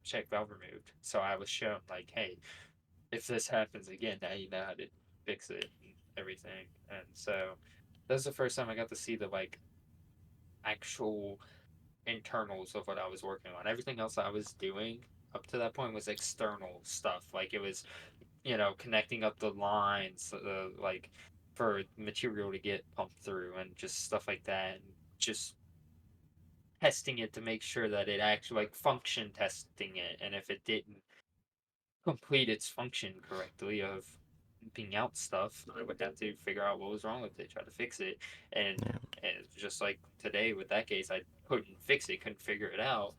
check valve removed so I was shown like hey if this happens again, now you know how to fix it and everything. And so that was the first time I got to see the like actual internals of what I was working on. Everything else I was doing up to that point was external stuff. Like it was, you know, connecting up the lines, like for material to get pumped through and just stuff like that. And just testing it to make sure that it actually like function testing it. And if it didn't, complete its function correctly of pumping out stuff, I would have to figure out what was wrong with it, try to fix it. Yeah. And just like today with that case, I couldn't fix it, couldn't figure it out.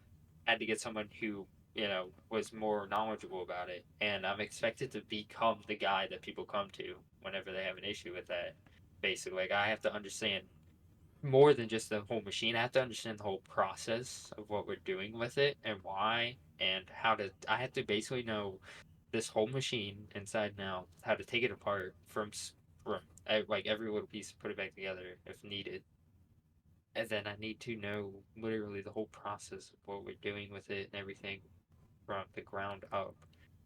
Had to get someone who, you know, was more knowledgeable about it. And I'm expected to become the guy that people come to whenever they have an issue with that. Basically, like I have to understand more than just the whole machine. I have to understand the whole process of what we're doing with it and why and how to. I have to basically know this whole machine inside and out, how to take it apart from like every little piece, put it back together if needed, and then I need to know literally the whole process of what we're doing with it and everything from the ground up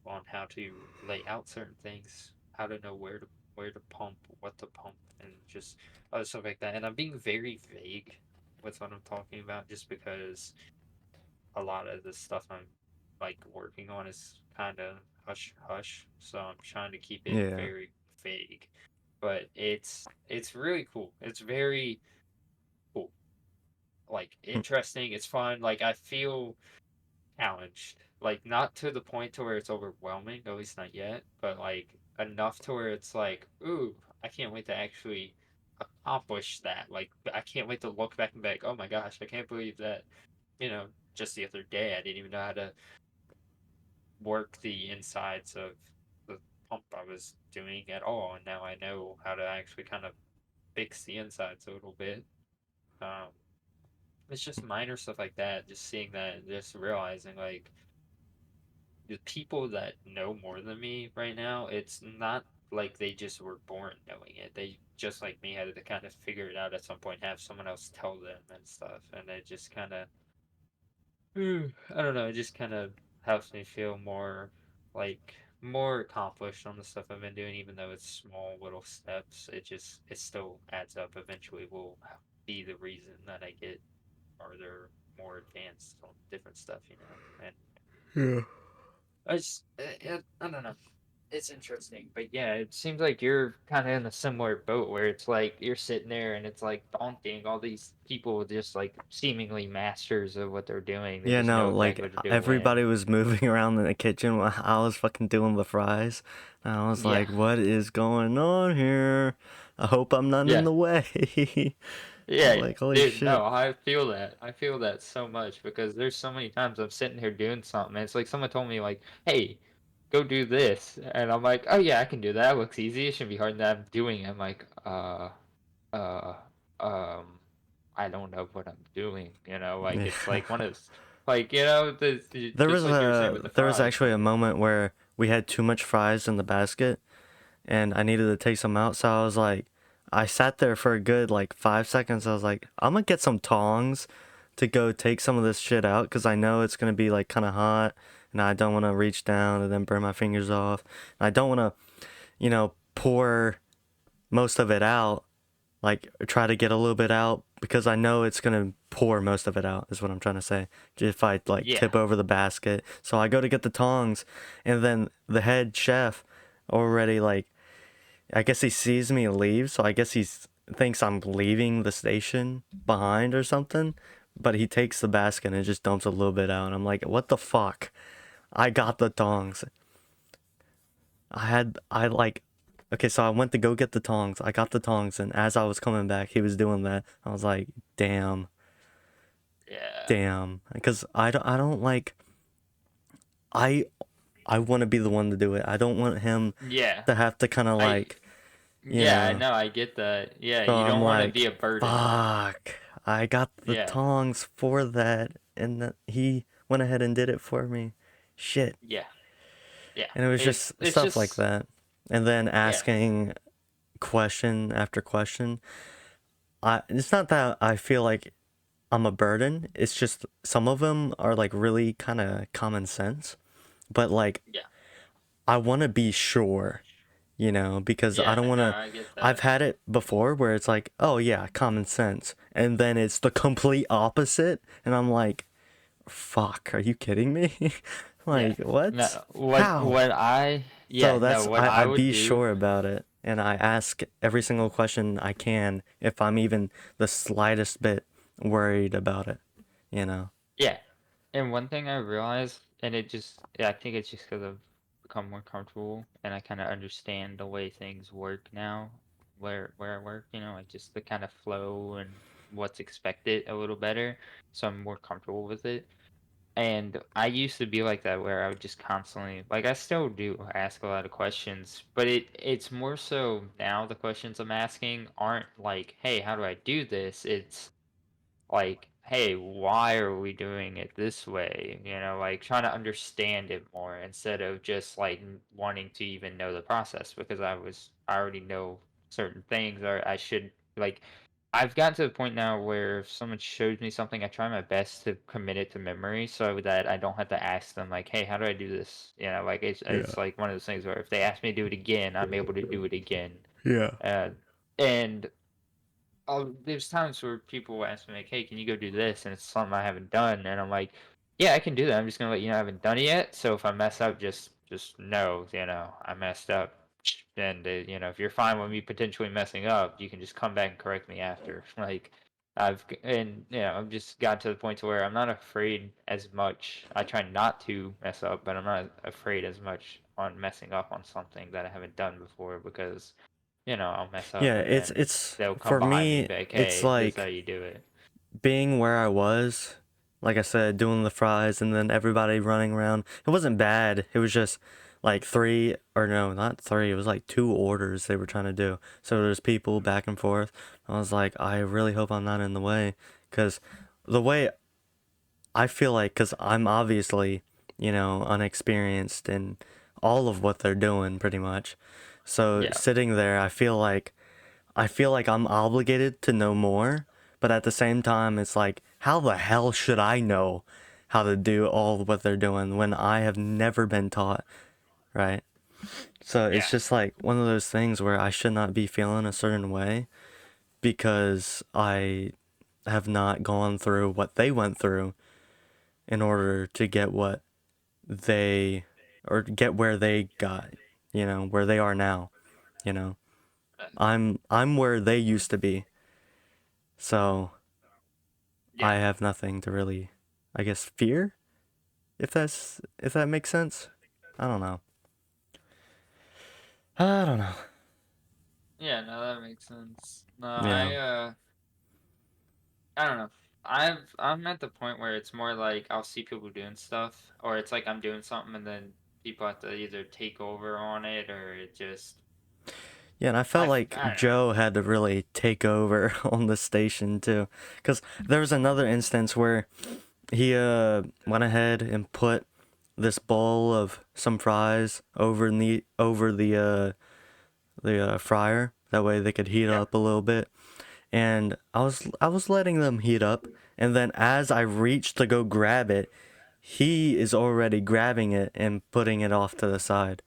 on how to lay out certain things, how to know where to pump, what to pump, and just other stuff like that. And I'm being very vague with what I'm talking about, just because a lot of the stuff I'm like working on is kind of hush hush, so I'm trying to keep it Yeah. very vague. But it's really cool. It's very cool, like Mm. interesting. It's fun. Like I feel challenged. Like not to the point to where it's overwhelming, at least not yet, but like enough to where it's like, ooh, I can't wait to actually accomplish that. Like I can't wait to look back and be like, oh my gosh, I can't believe that, you know, just the other day I didn't even know how to work the insides of the pump I was doing at all, and now I know how to actually kind of fix the insides a little bit. Um, it's just minor stuff like that. Just seeing that, and just realizing like the people that know more than me right now, it's not like they just were born knowing it. They just like me had to kind of figure it out at some point, have someone else tell them and stuff, and it just kind of I don't know. It just kind of helps me feel more like more accomplished on the stuff I've been doing, even though it's small little steps. It still adds up. Eventually, will be the reason that I get farther, more advanced on different stuff, you know. And Yeah. I don't know. It's interesting, but yeah, it seems like you're kind of in a similar boat where it's like you're sitting there and it's like daunting. All these people just like seemingly masters of what they're doing. They Yeah, just no, know like exactly what to do when. everybody was moving around in the kitchen while I was fucking doing the fries. And I was Yeah, like, what is going on here? I hope I'm not in Yeah. the way. Yeah, Like, holy dude, shit. no, I feel that. I feel that so much because there's so many times I'm sitting here doing something and it's like someone told me like, "Hey, go do this." And I'm like, "Oh yeah, I can do that. That looks easy. It shouldn't be hard." And I'm doing it. I'm like, uh, um, I don't know what I'm doing, like it's Yeah. like one of those, like, just like you were saying with the There was fries. actually a moment where we had too much fries in the basket and I needed to take some out, so I was like, I sat there for a good like 5 seconds. I was like, I'm gonna get some tongs to go take some of this shit out because I know it's gonna be like kind of hot, and I don't want to reach down and then burn my fingers off. And I don't want to, pour most of it out, like try to get a little bit out because I know it's gonna pour most of it out. Is what I'm trying to say. If I like Yeah, tip over the basket, so I go to get the tongs, and then the head chef already like I guess he sees me leave, so I guess he thinks I'm leaving the station behind or something. But he takes the basket and just dumps a little bit out. And I'm like, what the fuck? I got the tongs. Okay, so I went to go get the tongs. I got the tongs, and as I was coming back, he was doing that. I was like, damn, yeah, damn. Because I don't like, I, I want to be the one to do it. I don't want him yeah. to have to kind of I like, you Yeah, I know, know, I get that. Yeah, So you I'm don't want to like, be a burden. fuck. I got the Yeah, tongs for that, and he went ahead and did it for me. Shit. yeah, yeah. And it was It's just it's stuff like just that. And then yeah, asking question after question. It's not that I feel like I'm a burden. It's just some of them are like really kind of common sense. But like, yeah, I want to be sure, because I yeah. don't want No, to. I get I've that. had it before where it's like, oh yeah, common sense. And then it's the complete opposite. And I'm like, fuck, are you kidding me? Yeah. Like, what? No, How? So no, what I I would be do. sure about it. And I ask every single question I can if I'm even the slightest bit worried about it, you know? Yeah. And one thing I realized, and yeah, I think it's just because I've become more comfortable and I kind of understand the way things work now, where I work, like just the kind of flow and what's expected a little better. So I'm more comfortable with it. And I used to be like that where I would just constantly, like I still do ask a lot of questions, but it's more so now the questions I'm asking aren't like, hey, how do I do this? It's like, hey, why are we doing it this way? Like trying to understand it more instead of just like wanting to even know the process because I already know certain things or I should like I've gotten to the point now where if someone shows me something, I try my best to commit it to memory so that I don't have to ask them like, hey, how do I do this? Like Yeah. it's like one of those things where if they ask me to do it again, I'm able to do it again. Yeah. Uh, and there's times where people will ask me like, "Hey, can you go do this?" And it's something I haven't done, and I'm like, "Yeah, I can do that. I'm just gonna let you know I haven't done it yet. So if I mess up, just know, I messed up. And if you're fine with me potentially messing up, you can just come back and correct me after. Like, I've just got to the point to where I'm not afraid as much. I try not to mess up, but I'm not afraid as much on messing up on something that I haven't done before because I'll mess up Yeah, and it's then it's they'll come for behind me me, and be like, it's hey, this is how like you do it. being where I was, like I said, doing the fries and then everybody running around. It wasn't bad. It was just like three, or no, not three. It was like two orders they were trying to do. So there's people back and forth. I was like, I really hope I'm not in the way. Because the way I feel like, because I'm obviously, unexperienced in all of what they're doing pretty much. So Yeah. sitting there, I feel like I'm obligated to know more, but at the same time, it's like, how the hell should I know how to do all of what they're doing when I have never been taught, right? So Yeah. it's just like one of those things where I should not be feeling a certain way because I have not gone through what they went through in order to get what they, or get where they got, where they are now, you know. Uh, I'm where they used to be. So yeah. I have nothing to really, I guess, fear, if that makes sense. I don't know. I don't know. Yeah, no, that makes sense. No, Yeah. I don't know. I'm at the point where it's more like I'll see people doing stuff, or it's like I'm doing something and then people have to either take over on it or it just Yeah, and I felt like I don't know. Joe had to really take over on the station too, because there was another instance where he went ahead and put this bowl of some fries over the fryer. That way they could heat Yeah, up a little bit. And I was letting them heat up, and then as I reached to go grab it, he is already grabbing it and putting it off to the side.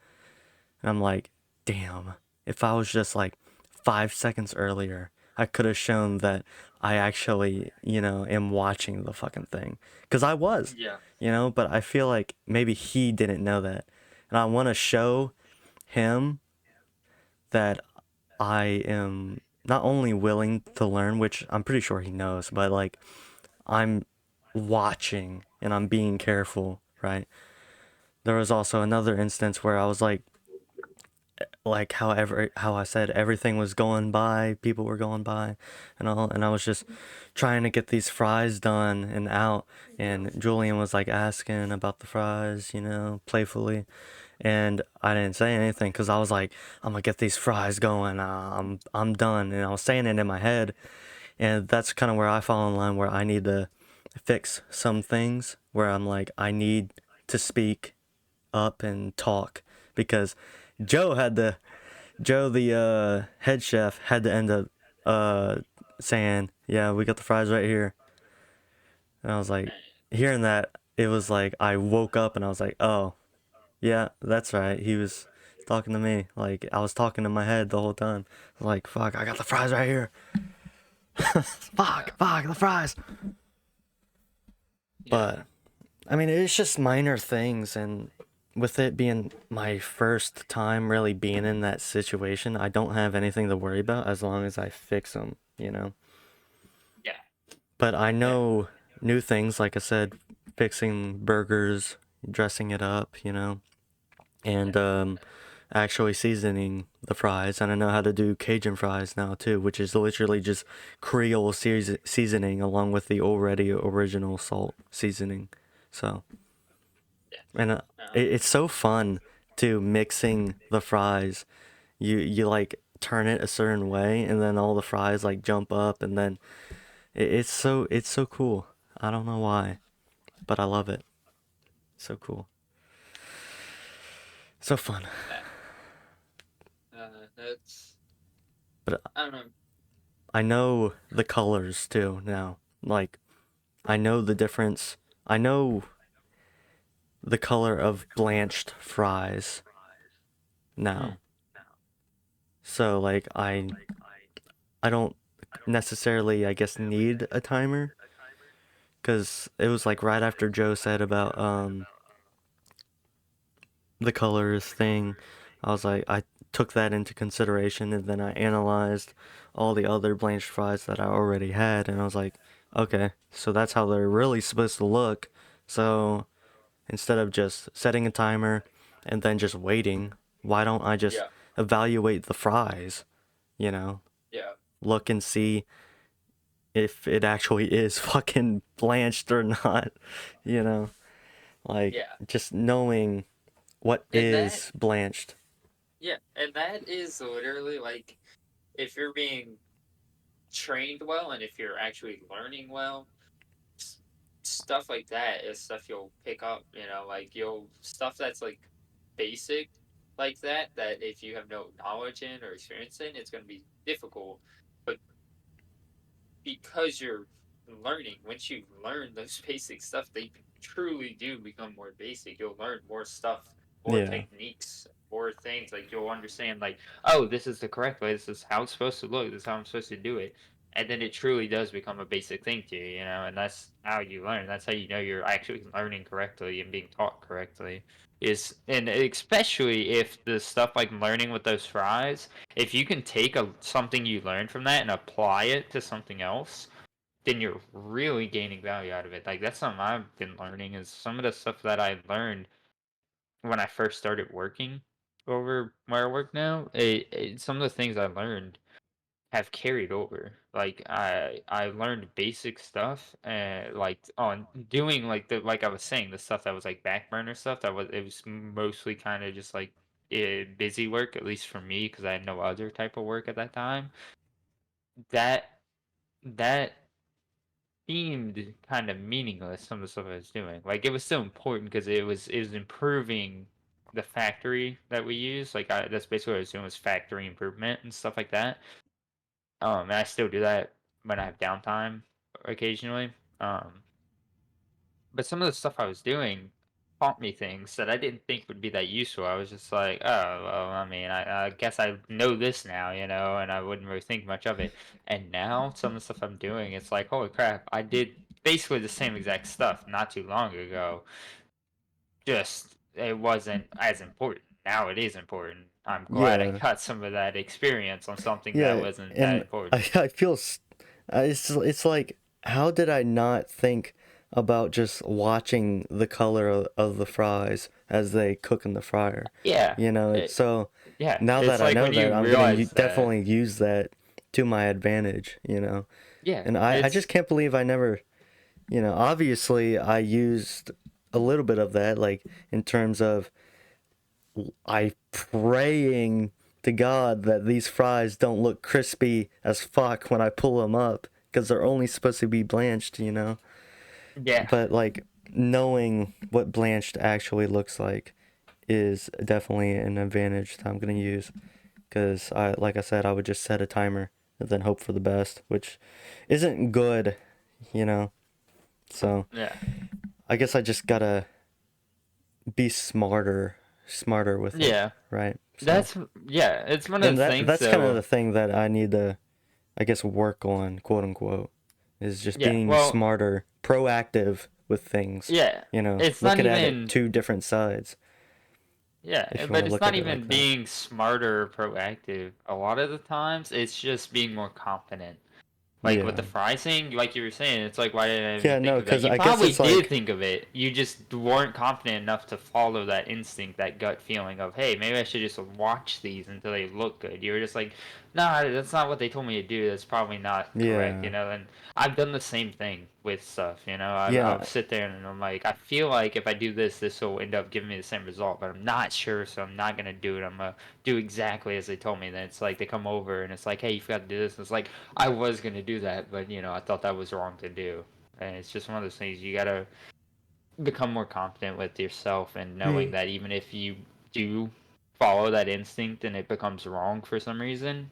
And I'm like, damn, if I was just like 5 seconds earlier, I could have shown that I actually, am watching the fucking thing. Because I was, yeah, but I feel like maybe he didn't know that. And I want to show him that I am not only willing to learn, which I'm pretty sure he knows, but like I'm watching and I'm being careful, right? There was also another instance where I was like how I said everything was going by, people were going by and all, and I was just trying to get these fries done and out, and Julian was like asking about the fries, playfully, and I didn't say anything because I was like, I'm gonna get these fries going, I'm done, and I was saying it in my head, and that's kind of where I fall in line, where I need to fix some things, where I'm like, I need to speak up and talk, because Joe had to Joe, the head chef, had to end up uh, saying, "Yeah, we got the fries right here." And I was like, hearing that, it was like I woke up and I was like, "Oh, yeah, that's right." He was talking to me. Like I was talking to my head the whole time. I was like, "Fuck, I got the fries right here." yeah, Fuck, the fries. yeah, But I mean, it's just minor things, and with it being my first time really being in that situation, I don't have anything to worry about as long as I fix them. yeah, But I yeah, know new things, like I said, fixing burgers, dressing it up, yeah, and actually seasoning the fries. And I know how to do Cajun fries now too, which is literally just Creole seasoning along with the already original salt seasoning. So, yeah. and it's so fun to mixing the fries. You like turn it a certain way, and then all the fries like jump up, and then it's so cool. I don't know why, but I love it. So cool. So fun. That's But I don't know. I know the colors too now. Like I know the difference. I know the color of blanched fries Mm, now. So like I don't necessarily, I guess, need a timer, cuz it was like right after Joe said about the colors thing. I was like, I took that into consideration, and then I analyzed all the other blanched fries that I already had, and I was like, okay, so that's how they're really supposed to look. So instead of just setting a timer and then just waiting, why don't I just yeah, evaluate the fries? You know, yeah, look and see if it actually is fucking blanched or not. You know, like yeah. just knowing what And that is blanched. yeah, and that is literally like if you're being trained well and if you're actually learning well, s- stuff like that is stuff you'll pick up, like you'll stuff that's like basic like that if you have no knowledge in or experience in, it's going to be difficult. But because you're learning, once you learn those basic stuff, they truly do become more basic. You'll learn more stuff, more Yeah. techniques, more things. Like you'll understand, like, oh, this is the correct way. This is how it's supposed to look. This is how I'm supposed to do it. And then it truly does become a basic thing to you, and that's how you learn. That's how you know you're actually learning correctly and being taught correctly. Is and especially if the stuff like learning with those fries, if you can take something you learned from that and apply it to something else, then you're really gaining value out of it. Like that's something I've been learning is some of the stuff that I learned when I first started working. over where I work now, some of the things I learned have carried over. Like I learned basic stuff and like on doing like the like I was saying the stuff that was like back burner stuff that was it was mostly kind of just like busy work, at least for me because I had no other type of work at that time. That that seemed kind of meaningless, some of the stuff I was doing. Like it was still important because it was improving the factory that we use. Like that's basically what I was doing was factory improvement and stuff like that. And I still do that when I have downtime occasionally. Um, but some of the stuff I was doing taught me things that I didn't think would be that useful. I was just like, oh, well, I mean, I guess I know this now, and I wouldn't really think much of it. And now, some of the stuff I'm doing, it's like, holy crap, I did basically the same exact stuff not too long ago. Just, it wasn't as important. Now it is important. I'm glad I Yeah, got some of that experience on something that yeah, wasn't that and I, important. I feel it's like how did I not think about just watching the color of the fries as they cook in the fryer? Yeah. You know, It, so yeah. now It's that I like know when that, you I'm gonna realize that. definitely use that to my advantage. Yeah. And I just It's can't believe I never, obviously I used a little bit of that, like in terms of I praying to God that these fries don't look crispy as fuck when I pull them up because they're only supposed to be blanched. yeah. But like knowing what blanched actually looks like is definitely an advantage that I'm gonna use because like I said, I would just set a timer and then hope for the best, which isn't good, you know. So Yeah. I guess I just gotta be smarter with it, Yeah. right? So. That's yeah, it's one of And the things that's kind of though. the thing that I need to, I guess, work on, quote unquote, is just Yeah. being Well, smarter, proactive with things. yeah. It's not Looking at it even two different sides, if yeah, you want but to it's look not at it even like that. being smarter or proactive. A lot of the times it's just being more confident. Like with the Yeah. fry thing, like you were saying, it's like why didn't I even Yeah, think no, of that? because You I guess probably it's did like, think of it. You just weren't confident enough to follow that instinct, that gut feeling of, hey, maybe I should just watch these until they look good. You were just like, nah, that's not what they told me to do. That's probably not correct, yeah, And I've done the same thing with stuff, I'll yeah, sit there and I'm like, I feel like if I do this, this will end up giving me the same result, but I'm not sure, so I'm not gonna do it. I'm gonna do exactly as they told me. Then it's like they come over and it's like, hey, you forgot to do this. And it's like I was gonna do that, but I thought that was wrong to do. And it's just one of those things you gotta become more confident with yourself and knowing yeah, that even if you do follow that instinct and it becomes wrong for some reason,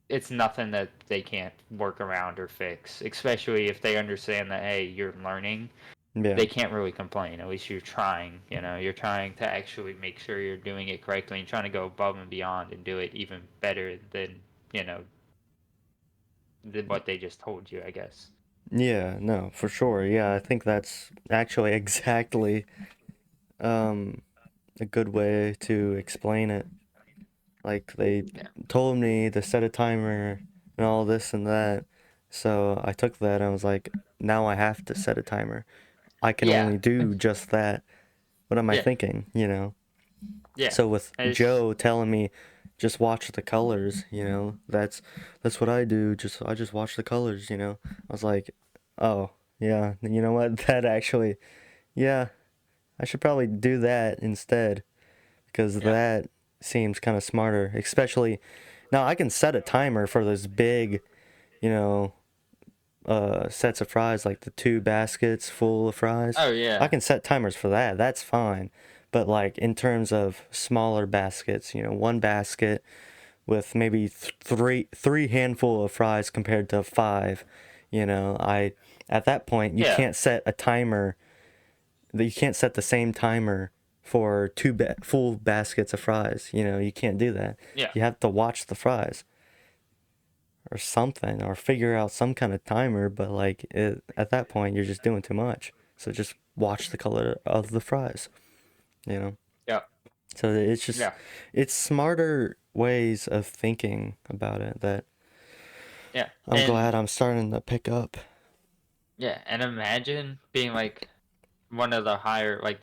it's nothing that they can't work around or fix. Especially if they understand that hey, you're learning, yeah, they can't really complain. At least you're trying. You're trying to actually make sure you're doing it correctly and trying to go above and beyond and do it even better you know than what they just told you. I guess. yeah. No, for sure. Yeah, I think that's actually exactly um a good way to explain it. Like they Yeah. told me to set a timer and all this and that. So I took that and I was like, now I have to set a timer. I can Yeah. only do just that. What am I Yeah. thinking? Yeah. So with It's Joe telling me just watch the colors, that's what I do. I just watch the colors. I was like, "Oh, yeah, you know what? That actually, yeah, I should probably do that instead because yeah. that seems kind of smarter, especially now I can set a timer for those big, you know, sets of fries, like the two baskets full of fries. Oh I yeah. can set timers for that. That's fine. But like in terms of smaller baskets, one basket with maybe three handful of fries compared to five, I at that point you Yeah. can't set a timer. You can't set the same timer for two full baskets of fries. You can't do that. Yeah. You have to watch the fries or something or figure out some kind of timer, but like at that point you're just doing too much, so just watch the color of the fries you know Yeah. so it's just Yeah. it's smarter ways of thinking about it that Yeah. I'm glad I'm starting to pick up. And imagine being like one of the higher like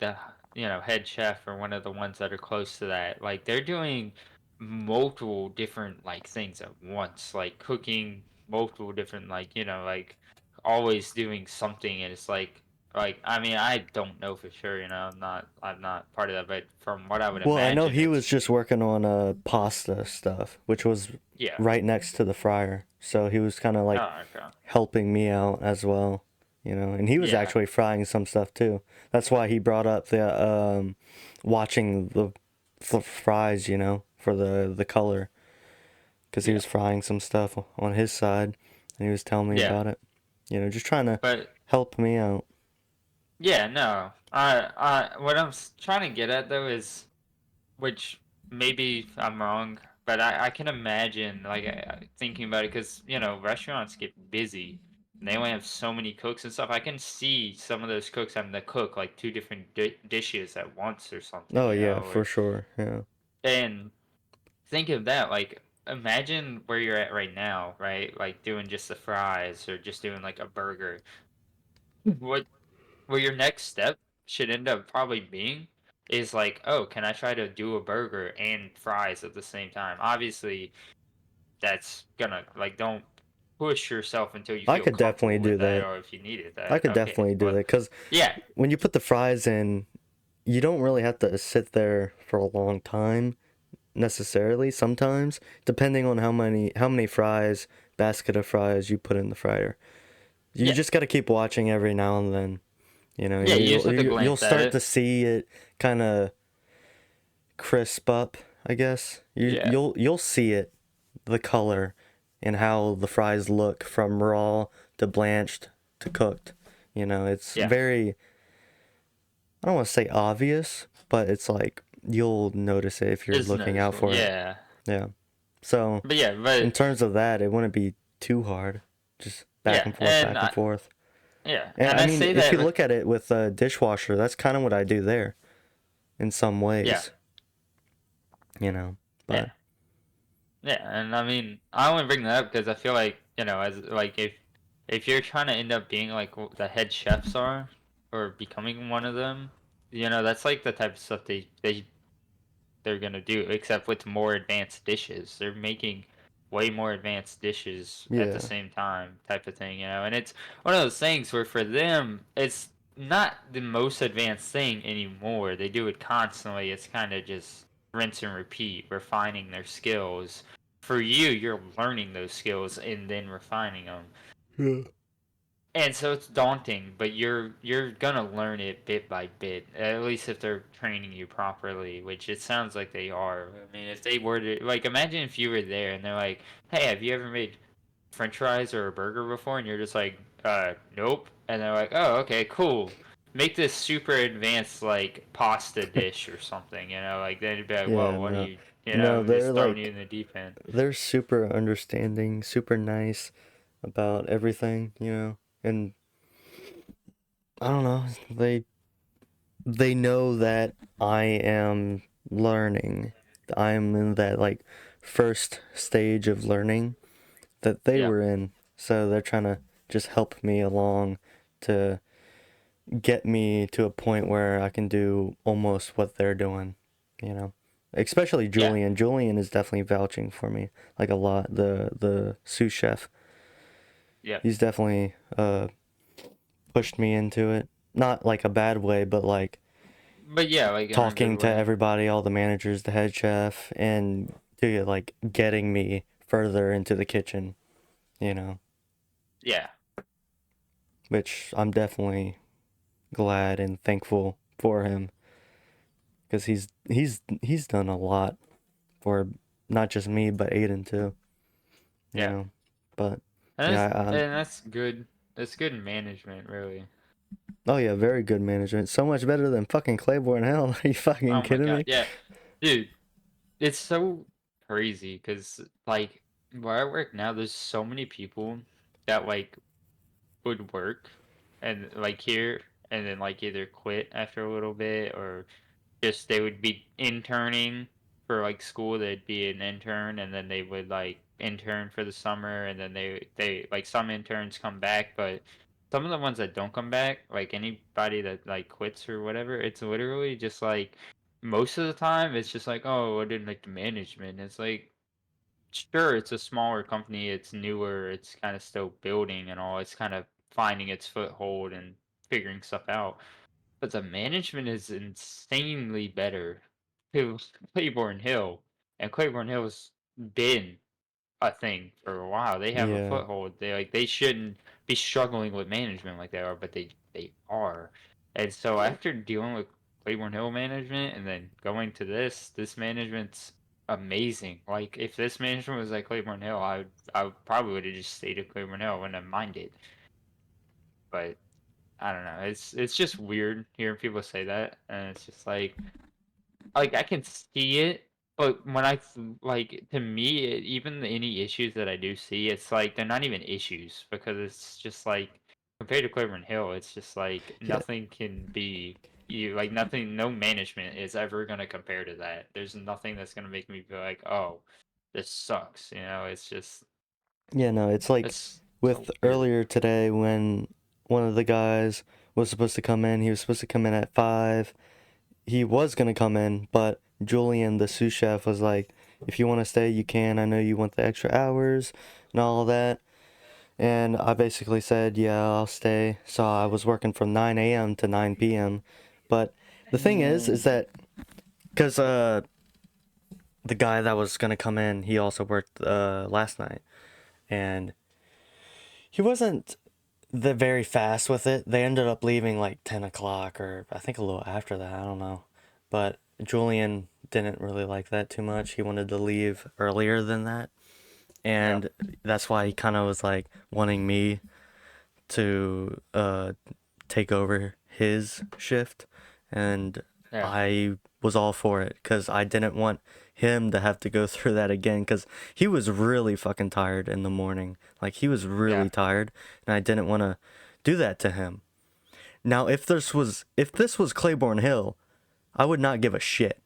head chef or one of the ones that are close to that, like they're doing multiple different like things at once, like cooking multiple different like always doing something, and it's like I mean I don't know for sure, I'm not part of that, but from what I would Well, I know imagine, he it's was just working on pasta stuff, which was yeah. right next to the fryer. So he was kind of like Oh, okay. helping me out as well, and he was Yeah, actually frying some stuff too. That's why he brought up the watching the fries, for the color, because he yeah, was frying some stuff on his side, and he was telling me yeah. about it. Just trying to But help me out. yeah, no. What I'm trying to get at though is, which maybe I'm wrong, but I can imagine like thinking about it because restaurants get busy and they only have so many cooks and stuff. I can see some of those cooks having to cook like two different dishes at once or something, Oh yeah, for or sure. Yeah. and think of that like. Imagine where you're at right now, right? Like doing just the fries or just doing like a burger. What Well, your next step should end up probably being is like, oh, can I try to do a burger and fries at the same time? Obviously, that's gonna like don't push yourself until you I feel could definitely comfortable do with that, that. or if you needed I that. could Okay, definitely do well, that because yeah, when you put the fries in, you don't really have to sit there for a long time necessarily. Sometimes, depending on how many fries, basket of fries you put in the fryer, you yeah, just got to keep watching every now and then. yeah. You just You'll have to you'll glance at start to it. see it kind of crisp up. I guess Yeah, you'll see it, the color, and how the fries look from raw to blanched to cooked. It's yeah. very, I don't want to say obvious, but it's like you'll notice it if you're It's looking out noticeable. for it. Yeah, Yeah. So, but yeah, in but terms of that, it wouldn't be too hard. Just back yeah, and forth, back and forth. And and I I mean, say if that you with look at it with a dishwasher, that's kind of what I do there in some yeah, ways, you know. yeah. But Yeah, and I mean, I only bring that up because I feel like as like if you're trying to end up being like the head chefs are, or becoming one of them, that's like the type of stuff they're gonna do, except with more advanced dishes. They're making way more advanced dishes at the yeah, same time, type of thing, and it's one of those things where for them, it's not the most advanced thing anymore. They do it constantly. It's kind of just rinse and repeat, refining their skills. For you, you're learning those skills and then refining them. yeah, And so it's daunting, but you're gonna learn it bit by bit. At least if they're training you properly, which it sounds like they are. I mean, if they were to like, imagine if you were there and they're like, "Hey, have you ever made French fries or a burger before?" And you're just like, nope." And they're like, "Oh, okay, cool. Make this super advanced like pasta dish or something." Like then you'd be like, yeah. "Whoa, what are No, you?" no, they're Just throwing you like in the deep end. they're super understanding, super nice about everything, and I don't know, they know that I am learning. I'm in that like first stage of learning that they Yeah, were in. So they're trying to just help me along to get me to a point where I can do almost what they're doing, you know. Especially yeah, Julian. Julian is definitely vouching for me like a lot. The sous chef. yeah. He's definitely pushed me into it. Not like a bad way, but like But yeah, like in a good talking to way. everybody, all the managers, the head chef, and to like getting me further into the kitchen, you know, Yeah. which I'm definitely glad and thankful for him because he's done a lot for not just me but Aiden too, you Yeah. know. But And yeah, that's good. That's good management, really. oh yeah, very good management. So much better than fucking Claiborne Hell. Are you fucking Oh my kidding god. me? Yeah. Dude, it's so crazy cuz like where I work now there's so many people that like would work and like here and then like either quit after a little bit or just they would be interning for like school. They'd be an intern and then they would like intern for the summer and then they like some interns come back but some of the ones that don't come back, like anybody that like quits or whatever, it's literally just like most of the time it's just like, oh, I didn't like the management. It's like sure, it's a smaller company, it's newer, it's kind of still building and all, it's kind of finding its foothold and figuring stuff out. But the management is insanely better to Claiborne Hill, and Claiborne Hill's been a thing for a while. They have a Yeah. foothold. They shouldn't be struggling with management like they are, but they are. And so after dealing with Claiborne Hill management and then going to this management's amazing. Like if this management was like Claiborne Hill, I probably would have just stayed at Claiborne Hill. I wouldn't have minded. But I don't know. It's just weird hearing people say that, and it's just like I can see it, but when like to me, even any issues that I do see, it's like they're not even issues because it's just like compared to Cleveland Hill, it's just like Yeah. nothing can be you like nothing. No management is ever gonna compare to that. There's nothing that's gonna make me feel like, oh, this sucks. You know, it's just Yeah, no, it's like it's so with weird. earlier today when one of the guys was supposed to come in. He was supposed to come in at 5. He was going to come in, but Julian, the sous chef, was like, if you want to stay, you can. I know you want the extra hours and all that. And I basically said, yeah, I'll stay. So I was working from 9 a.m. to 9 p.m. But the thing is that, because the guy that was going to come in, he also worked last night. And he wasn't the very fast with it. They ended up leaving like 10 o'clock or I think a little after that. I don't know. But Julian didn't really like that too much. He wanted to leave earlier than that. Yeah, And that's why he kind of was like wanting me to take over his shift. And yeah, I was all for it because I didn't want him to have to go through that again because he was really fucking tired in the morning. Like, he was yeah, really tired, and I didn't want to do that to him. Now, if this was Claiborne Hill, I would not give a shit.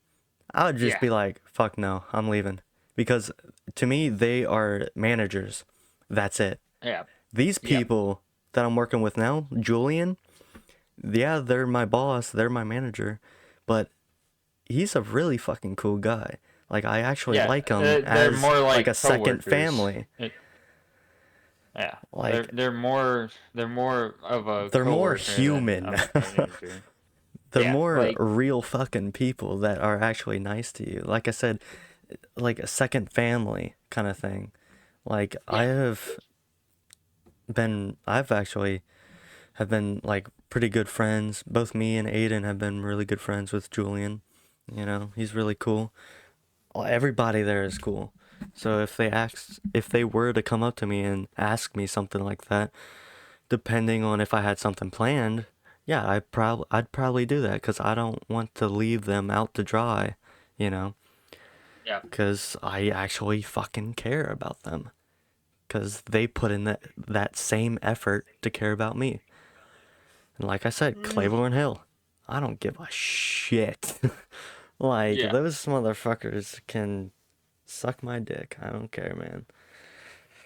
I would just yeah, be like, fuck no, I'm leaving. Because to me, they are managers. That's it. yeah, These yep, people that I'm working with now, Julian, yeah, they're my boss, they're my manager, but he's a really fucking cool guy. Like, I actually yeah. like him They're as more like a like second coworkers. family. Yeah, they're Like, they're more of a they're more coworker than human. a manager. They're Yeah, more like real fucking people that are actually nice to you. Like I said, like a second family kind of thing. Like, yeah, I've actually have been like pretty good friends. Both me and Aiden have been really good friends with Julian. You know, he's really cool. Everybody there is cool. So if they were to come up to me and ask me something like that, depending on if I had something planned, yeah, I'd probably do that because I don't want to leave them out to dry, you know, yeah. because I actually fucking care about them because they put in that same effort to care about me. And like I said, Claiborne Hill, I don't give a shit. Like, Yeah, those motherfuckers can suck my dick. I don't care, man.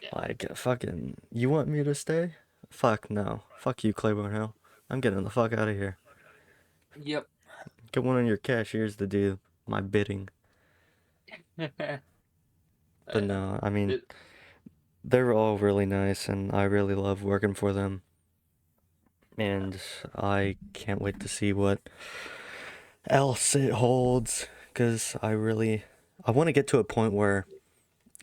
yeah. Like, fucking, you want me to stay? Fuck no. Fuck you, Claiborne Hill. I'm getting the fuck out of here. Yep. Get one of your cashiers to do my bidding. Yeah. But no, I mean, It, they're all really nice, and I really love working for them. And I can't wait to see what else it holds, because I want to get to a point where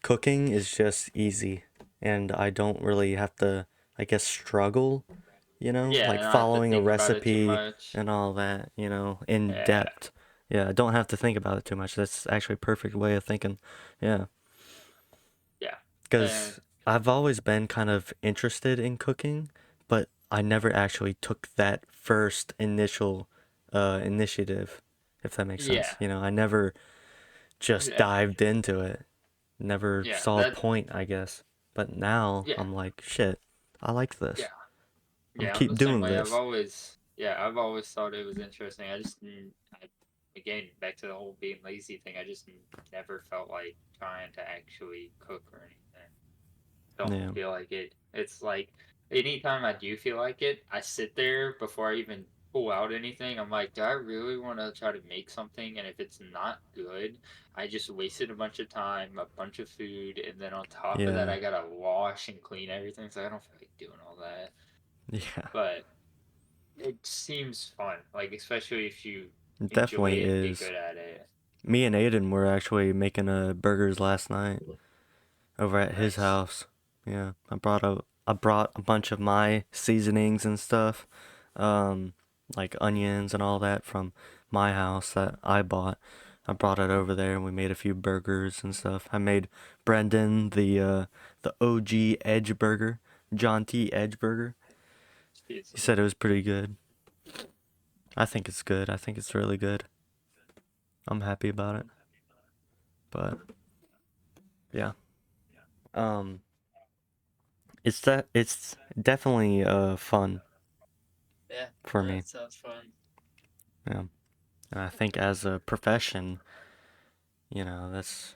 cooking is just easy, and I don't really have to, I guess, struggle, yeah, I like don't have to following a think about it too recipe much. and all that, in Yeah, depth. Yeah, I don't have to think about it too much. That's actually a perfect way of thinking. Yeah, yeah. And because I've always been kind of interested in cooking, but I never actually took that first initial initiative, if that makes yeah, sense. I never just yeah, dived into it. Never yeah. saw a That point, I guess. But now yeah, I'm like, shit, I like yeah, this. I'm yeah. I'm the keep same doing way. I've this. always yeah, I've always thought it was interesting. Again back to the whole being lazy thing. I just never felt like trying to actually cook or anything. Don't Yeah. feel like it. It's like anytime I do feel like it, I sit there before I even pull out anything. I'm like, do I really want to try to make something? And if it's not good, I just wasted a bunch of time, a bunch of food, and then on top of that, Yeah. I gotta wash and clean everything. So I don't feel like doing all that. Yeah. But it seems fun, like especially if you It enjoy definitely it and get is. good at it. Me and Aiden were actually making burgers last night over at his Nice. house. Yeah, I brought a bunch of my seasonings and stuff, um, like onions and all that from my house that I bought. I brought it over there and we made a few burgers and stuff. I made Brendan the OG Edge burger, John T. Edge burger. He said it was pretty good. I think it's good. I think it's really good. I'm happy about it. But yeah, um, it's definitely fun Yeah, for me. that sounds fun. Yeah, and I think as a profession, that's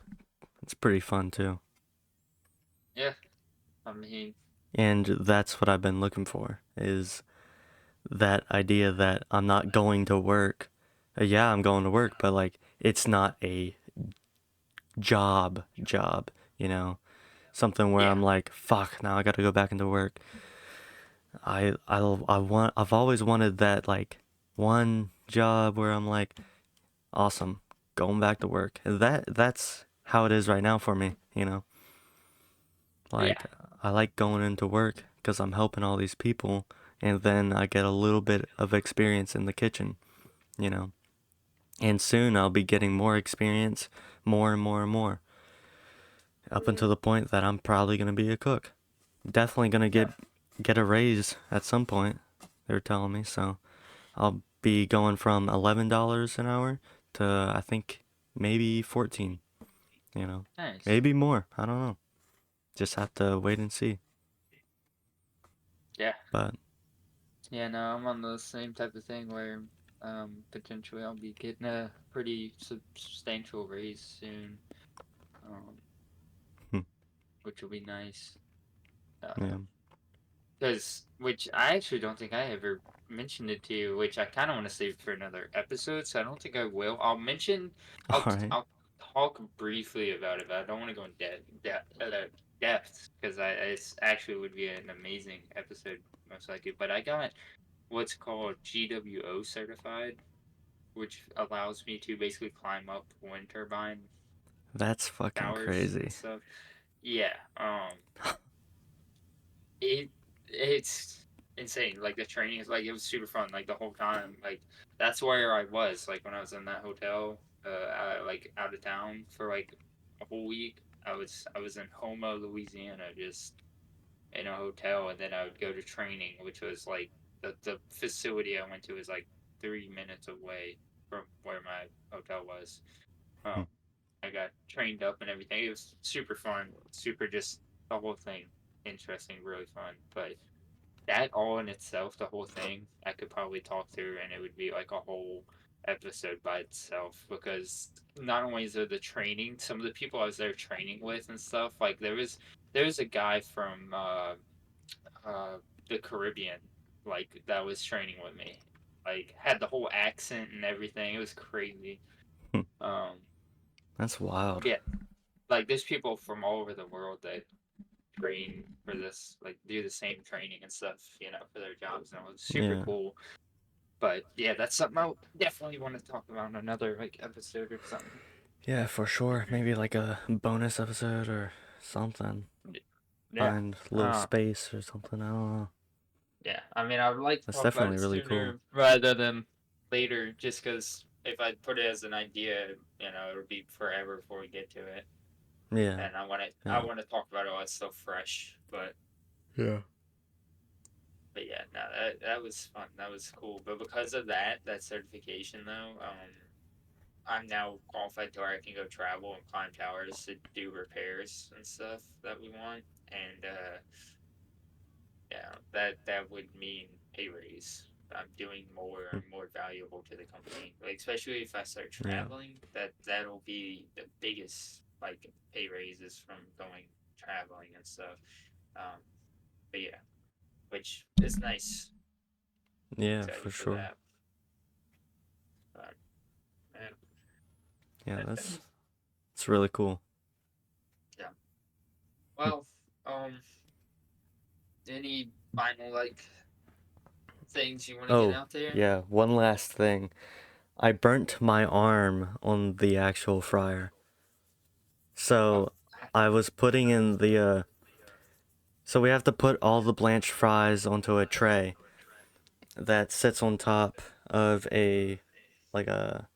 it's pretty fun too. Yeah, I mean, And that's what I've been looking for is that idea that I'm not going to work. Yeah, I'm going to work, but like it's not a job, you know, something where yeah, I'm like, fuck, now I got to go back into work. I've always wanted that like one job where I'm like, awesome, going back to work. That's how it is right now for me, you know. yeah, Like I like going into work because I'm helping all these people, and then I get a little bit of experience in the kitchen, you know. And soon I'll be getting more experience, more and more and more, up until the point that I'm probably gonna be a cook. Definitely gonna yeah. get a raise at some point. They're telling me so. I'll be going from $11 an hour to I think maybe 14. You know, Nice. maybe more. I don't know. Just have to wait and see. Yeah. But Yeah, no, I'm on the same type of thing where potentially I'll be getting a pretty substantial raise soon, um, hmm, which will be nice. yeah. Because which I actually don't think I ever mentioned it to you, which I kind of want to save for another episode, so I don't think I will. All right. I'll talk briefly about it, but I don't want to go in depth because it actually would be an amazing episode most likely. But I got what's called GWO certified, which allows me to basically climb up wind turbine That's fucking towers and crazy. stuff. Yeah, it it's insane. Like the training is like it was super fun. Like the whole time, like that's where I was. Like when I was in that hotel, like out of town for like a whole week. I was in Houma, Louisiana, just in a hotel, and then I would go to training, which was like the facility I went to was like 3 minutes away from where my hotel was. Um, I got trained up and everything. It was super fun, super just the whole thing interesting, really fun. But that all in itself, the whole thing, I could probably talk through, and it would be like a whole episode by itself because not only is there the training, some of the people I was there training with and stuff, like there was a guy from uh, the Caribbean, like that was training with me, like had the whole accent and everything. It was crazy. Um, That's wild. yeah, like there's people from all over the world that train for this, like do the same training and stuff, for their jobs, and it was super Yeah. cool. But yeah, that's something I definitely want to talk about in another like episode or something. Yeah, for sure. Maybe like a bonus episode or something. Yeah. Find a little Uh, space or something. I don't know. yeah. I mean, I would like to That's talk about definitely it really cool. sooner rather than later, just because if I put it as an idea, it'll be forever before we get to it. Yeah. And I want to, I Yeah. want to talk about it while it's still fresh. Yeah. But yeah, no, that was fun. That was cool. But because of that certification though, I'm now qualified to where I can go travel and climb towers to do repairs and stuff that we want. And yeah, that would mean pay raise. I'm doing more Hmm. and more valuable to the company. Like especially if I start Yeah. traveling, that'll be the biggest like pay raises from going traveling and stuff. Um, but yeah, which is nice. Yeah, Excited for sure. that. But, man, Yeah, I that's think- it's really cool. well, any final like things you want to Oh, get out there? yeah, one last thing. I burnt my arm on the actual fryer. So I was putting in the so we have to put all the blanched fries onto a tray that sits on top of a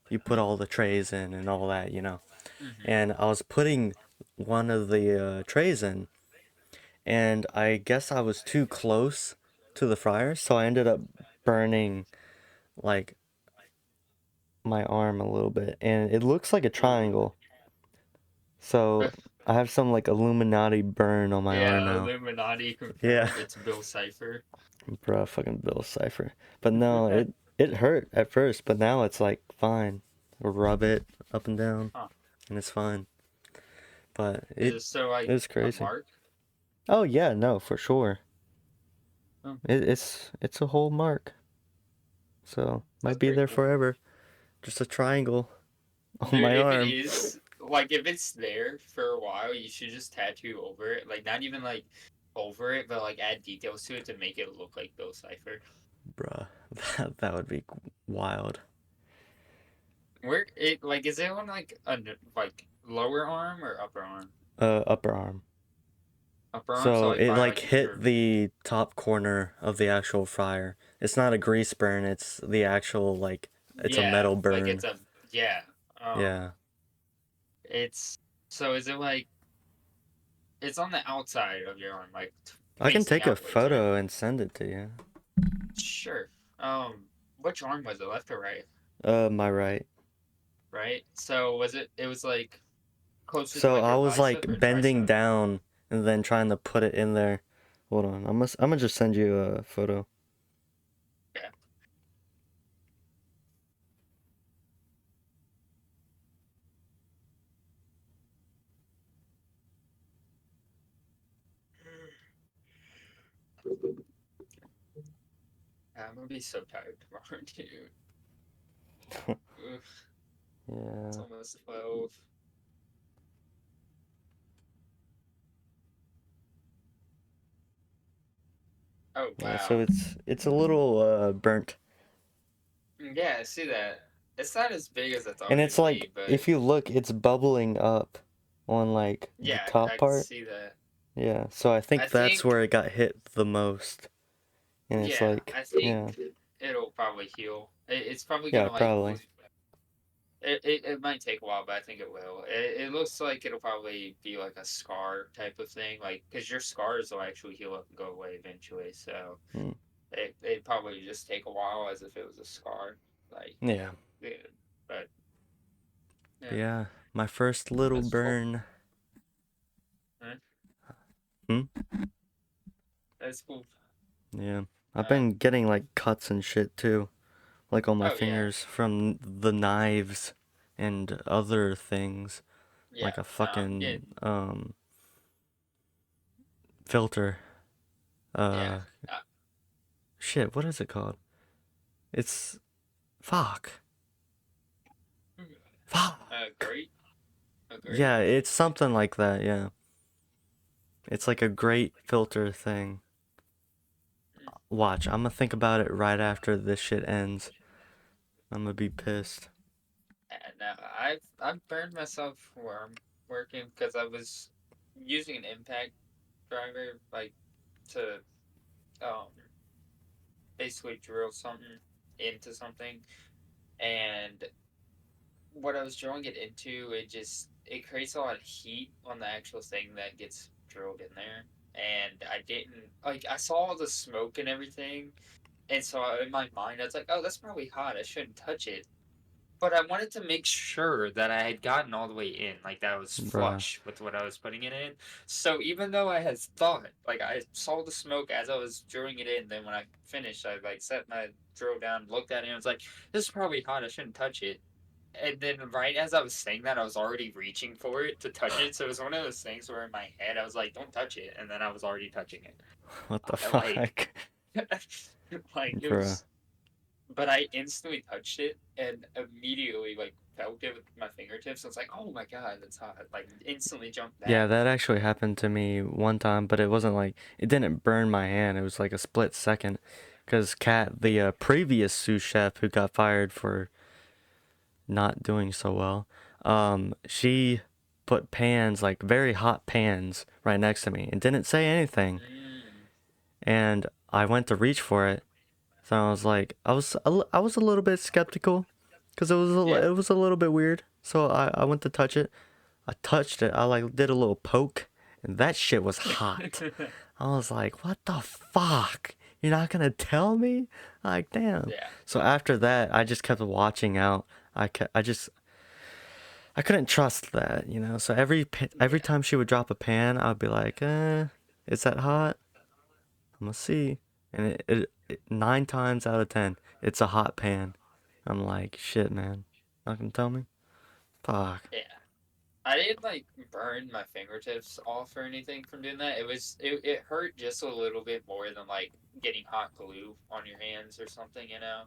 you put all the trays in and all that, you know. Mm-hmm. And I was putting one of the trays in, and I guess I was too close to the fryer, so I ended up burning like my arm a little bit, and it looks like a triangle. So I have some like Illuminati burn on my arm now. Illuminati confirmed. Yeah. It's Bill Cipher. Bruh, fucking Bill Cipher. But no, it hurt at first, but now it's like fine. Rub it up and down, Huh. and it's fine. But Is it so like it's a crazy. mark? Oh yeah, no, for sure. Oh. It's a whole mark. So might That's be pretty there cool. forever. Just a triangle on Dude, my if arm. it is like if it's there for a while, you should just tattoo over it. Like not even like over it, but like add details to it to make it look like Bill Cipher. Bruh, that would be wild. Where it like is it on like a like lower arm or upper arm? Upper arm. Upper arm. So like it by, like hit your- the top corner of the actual fryer. It's not a grease burn, it's the actual like it's a metal burn. Like it's a yeah. Yeah. It's so is it like it's on the outside of your arm, like I can facing take a outwards, photo and send it to you. right? Sure. Which arm was it, left or right? My right. Right. So was it? It was like closer to So like I your was bicep or like bending tricep? down and then trying to put it in there. Hold on, I'm gonna just send you a photo. Yeah. I'm gonna be so tired tomorrow, dude. Oof, Yeah. it's almost 12. Oh wow. Yeah, so it's a little burnt. Yeah, I see that. It's not as big as I thought And it it's would like be, but if you look, it's bubbling up on like the yeah, top I can part. see that. Yeah, so I think that's think- where it got hit the most. And it's Yeah, like, I think yeah, it'll probably heal. It's probably yeah, gonna like probably. it might take a while, but I think it will. It looks like it'll probably be like a scar type of thing, like because your scars will actually heal up and go away eventually. So Hmm. it probably just take a while as if it was a scar, like Yeah, but yeah. My first little That's cool. burn. that's cool. Yeah, I've been getting like cuts and shit too, like on my Oh, yeah. fingers from the knives and other things, Yeah, like a fucking yeah, filter. yeah. Shit, what is it called? It's fuck. Fuck. Great. Yeah, it's something like that, yeah. It's like a great filter thing. Watch, I'm gonna think about it right after this shit ends. I'm gonna be pissed. No, I've burned myself where I'm working because I was using an impact driver like to um basically drill something into something, and what I was drilling it into, it creates a lot of heat on the actual thing that gets drilled in there, and I didn't like I saw all the smoke and everything, and so in my mind I was like, oh, that's probably hot. I shouldn't touch it. But I wanted to make sure that I had gotten all the way in, like that I was Bruh. flush with what I was putting it in. So even though I had thought, like I saw the smoke as I was drilling it in, then when I finished, I like set my drill down, looked at it, and was like, "This is probably hot. I shouldn't touch it." And then right as I was saying that, I was already reaching for it to touch it. So it was one of those things where in my head I was like, "Don't touch it," and then I was already touching it. What the Like- fuck? Like it Bruh. was, but I instantly touched it and immediately like felt it with my fingertips. I was like, "Oh my god, that's hot!" Like instantly jumped Yeah, back. that actually happened to me one time, but it wasn't like it didn't burn my hand. It was like a split second, because Kat, the previous sous chef who got fired for not doing so well, she put pans, like very hot pans, right next to me and didn't say anything. Mm, And I went to reach for it, so I was like, I was a little bit skeptical, because yeah. it was a little bit weird. So I went to touch it. I touched it. I like did a little poke, and that shit was hot. I was like, what the fuck? You're not gonna tell me? Like, damn. Yeah. So after that, I just kept watching out. I couldn't trust that, you know. So every Yeah. time she would drop a pan, I'd be like, is that hot? I'm gonna see. And it 9 times out of 10, it's a hot pan. I'm like, shit, man. Not gonna tell me? Fuck. Yeah. I didn't like burn my fingertips off or anything from doing that. It hurt just a little bit more than like getting hot glue on your hands or something, you know?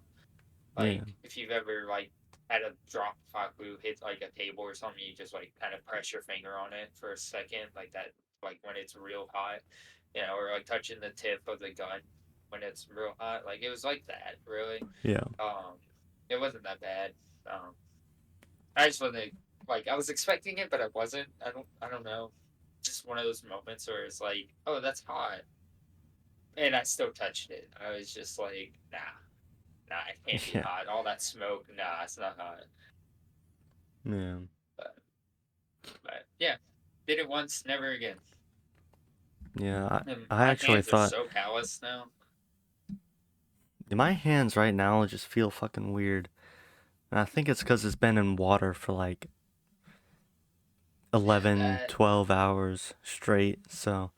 Yeah. Like if you've ever like had a drop of hot glue hit like a table or something, you just like kind of press your finger on it for a second, like that, like when it's real hot, you know, or like touching the tip of the gun when it's real hot. Like it was like that, really. Yeah. It wasn't that bad. Um, I just wasn't like I was expecting it, but I wasn't. I don't know. Just one of those moments where it's like, oh, that's hot, and I still touched it. I was just like, nah, it can't be Yeah. hot. All that smoke, nah, it's not hot. Yeah. But, but yeah, did it once, never again. Yeah. And I my actually hands are thought so callous now. my hands right now just feel fucking weird. And I think it's because it's been in water for like Yeah, 11, that 12 hours straight. So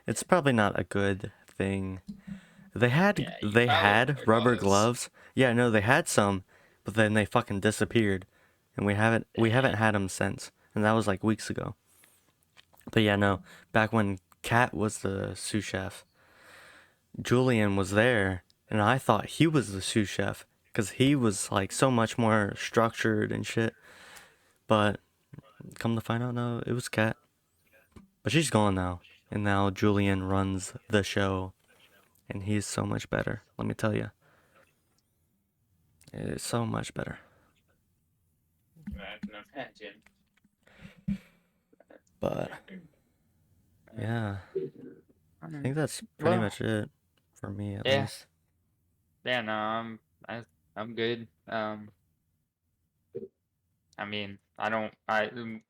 it's probably not a good thing. yeah, you They probably had wear rubber gloves. gloves. Yeah, no, they had some, but then they fucking disappeared, and we haven't Dang. had them since, and that was like weeks ago. But yeah, no, back when Kat was the sous chef, Julian was there, and I thought he was the sous chef because he was like so much more structured and shit. But come to find out, no, it was Kat. But she's gone now, and now Julian runs the show, and he's so much better. Let me tell you, it's so much better. I can imagine. But yeah, I think that's pretty Well, much it for me at yeah, least. yeah. No, I'm good. I mean, I don't.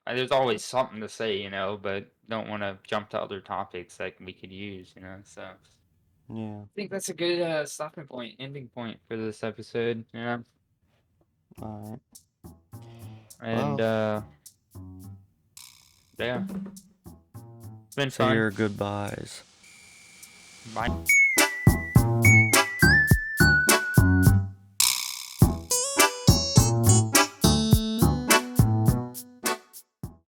There's always something to say, you know, but don't want to jump to other topics that we could use, you know. So I Yeah. think that's a good stopping point, ending point for this episode. You know, All right. and Well, yeah, it's been say fun. your goodbyes. Bye.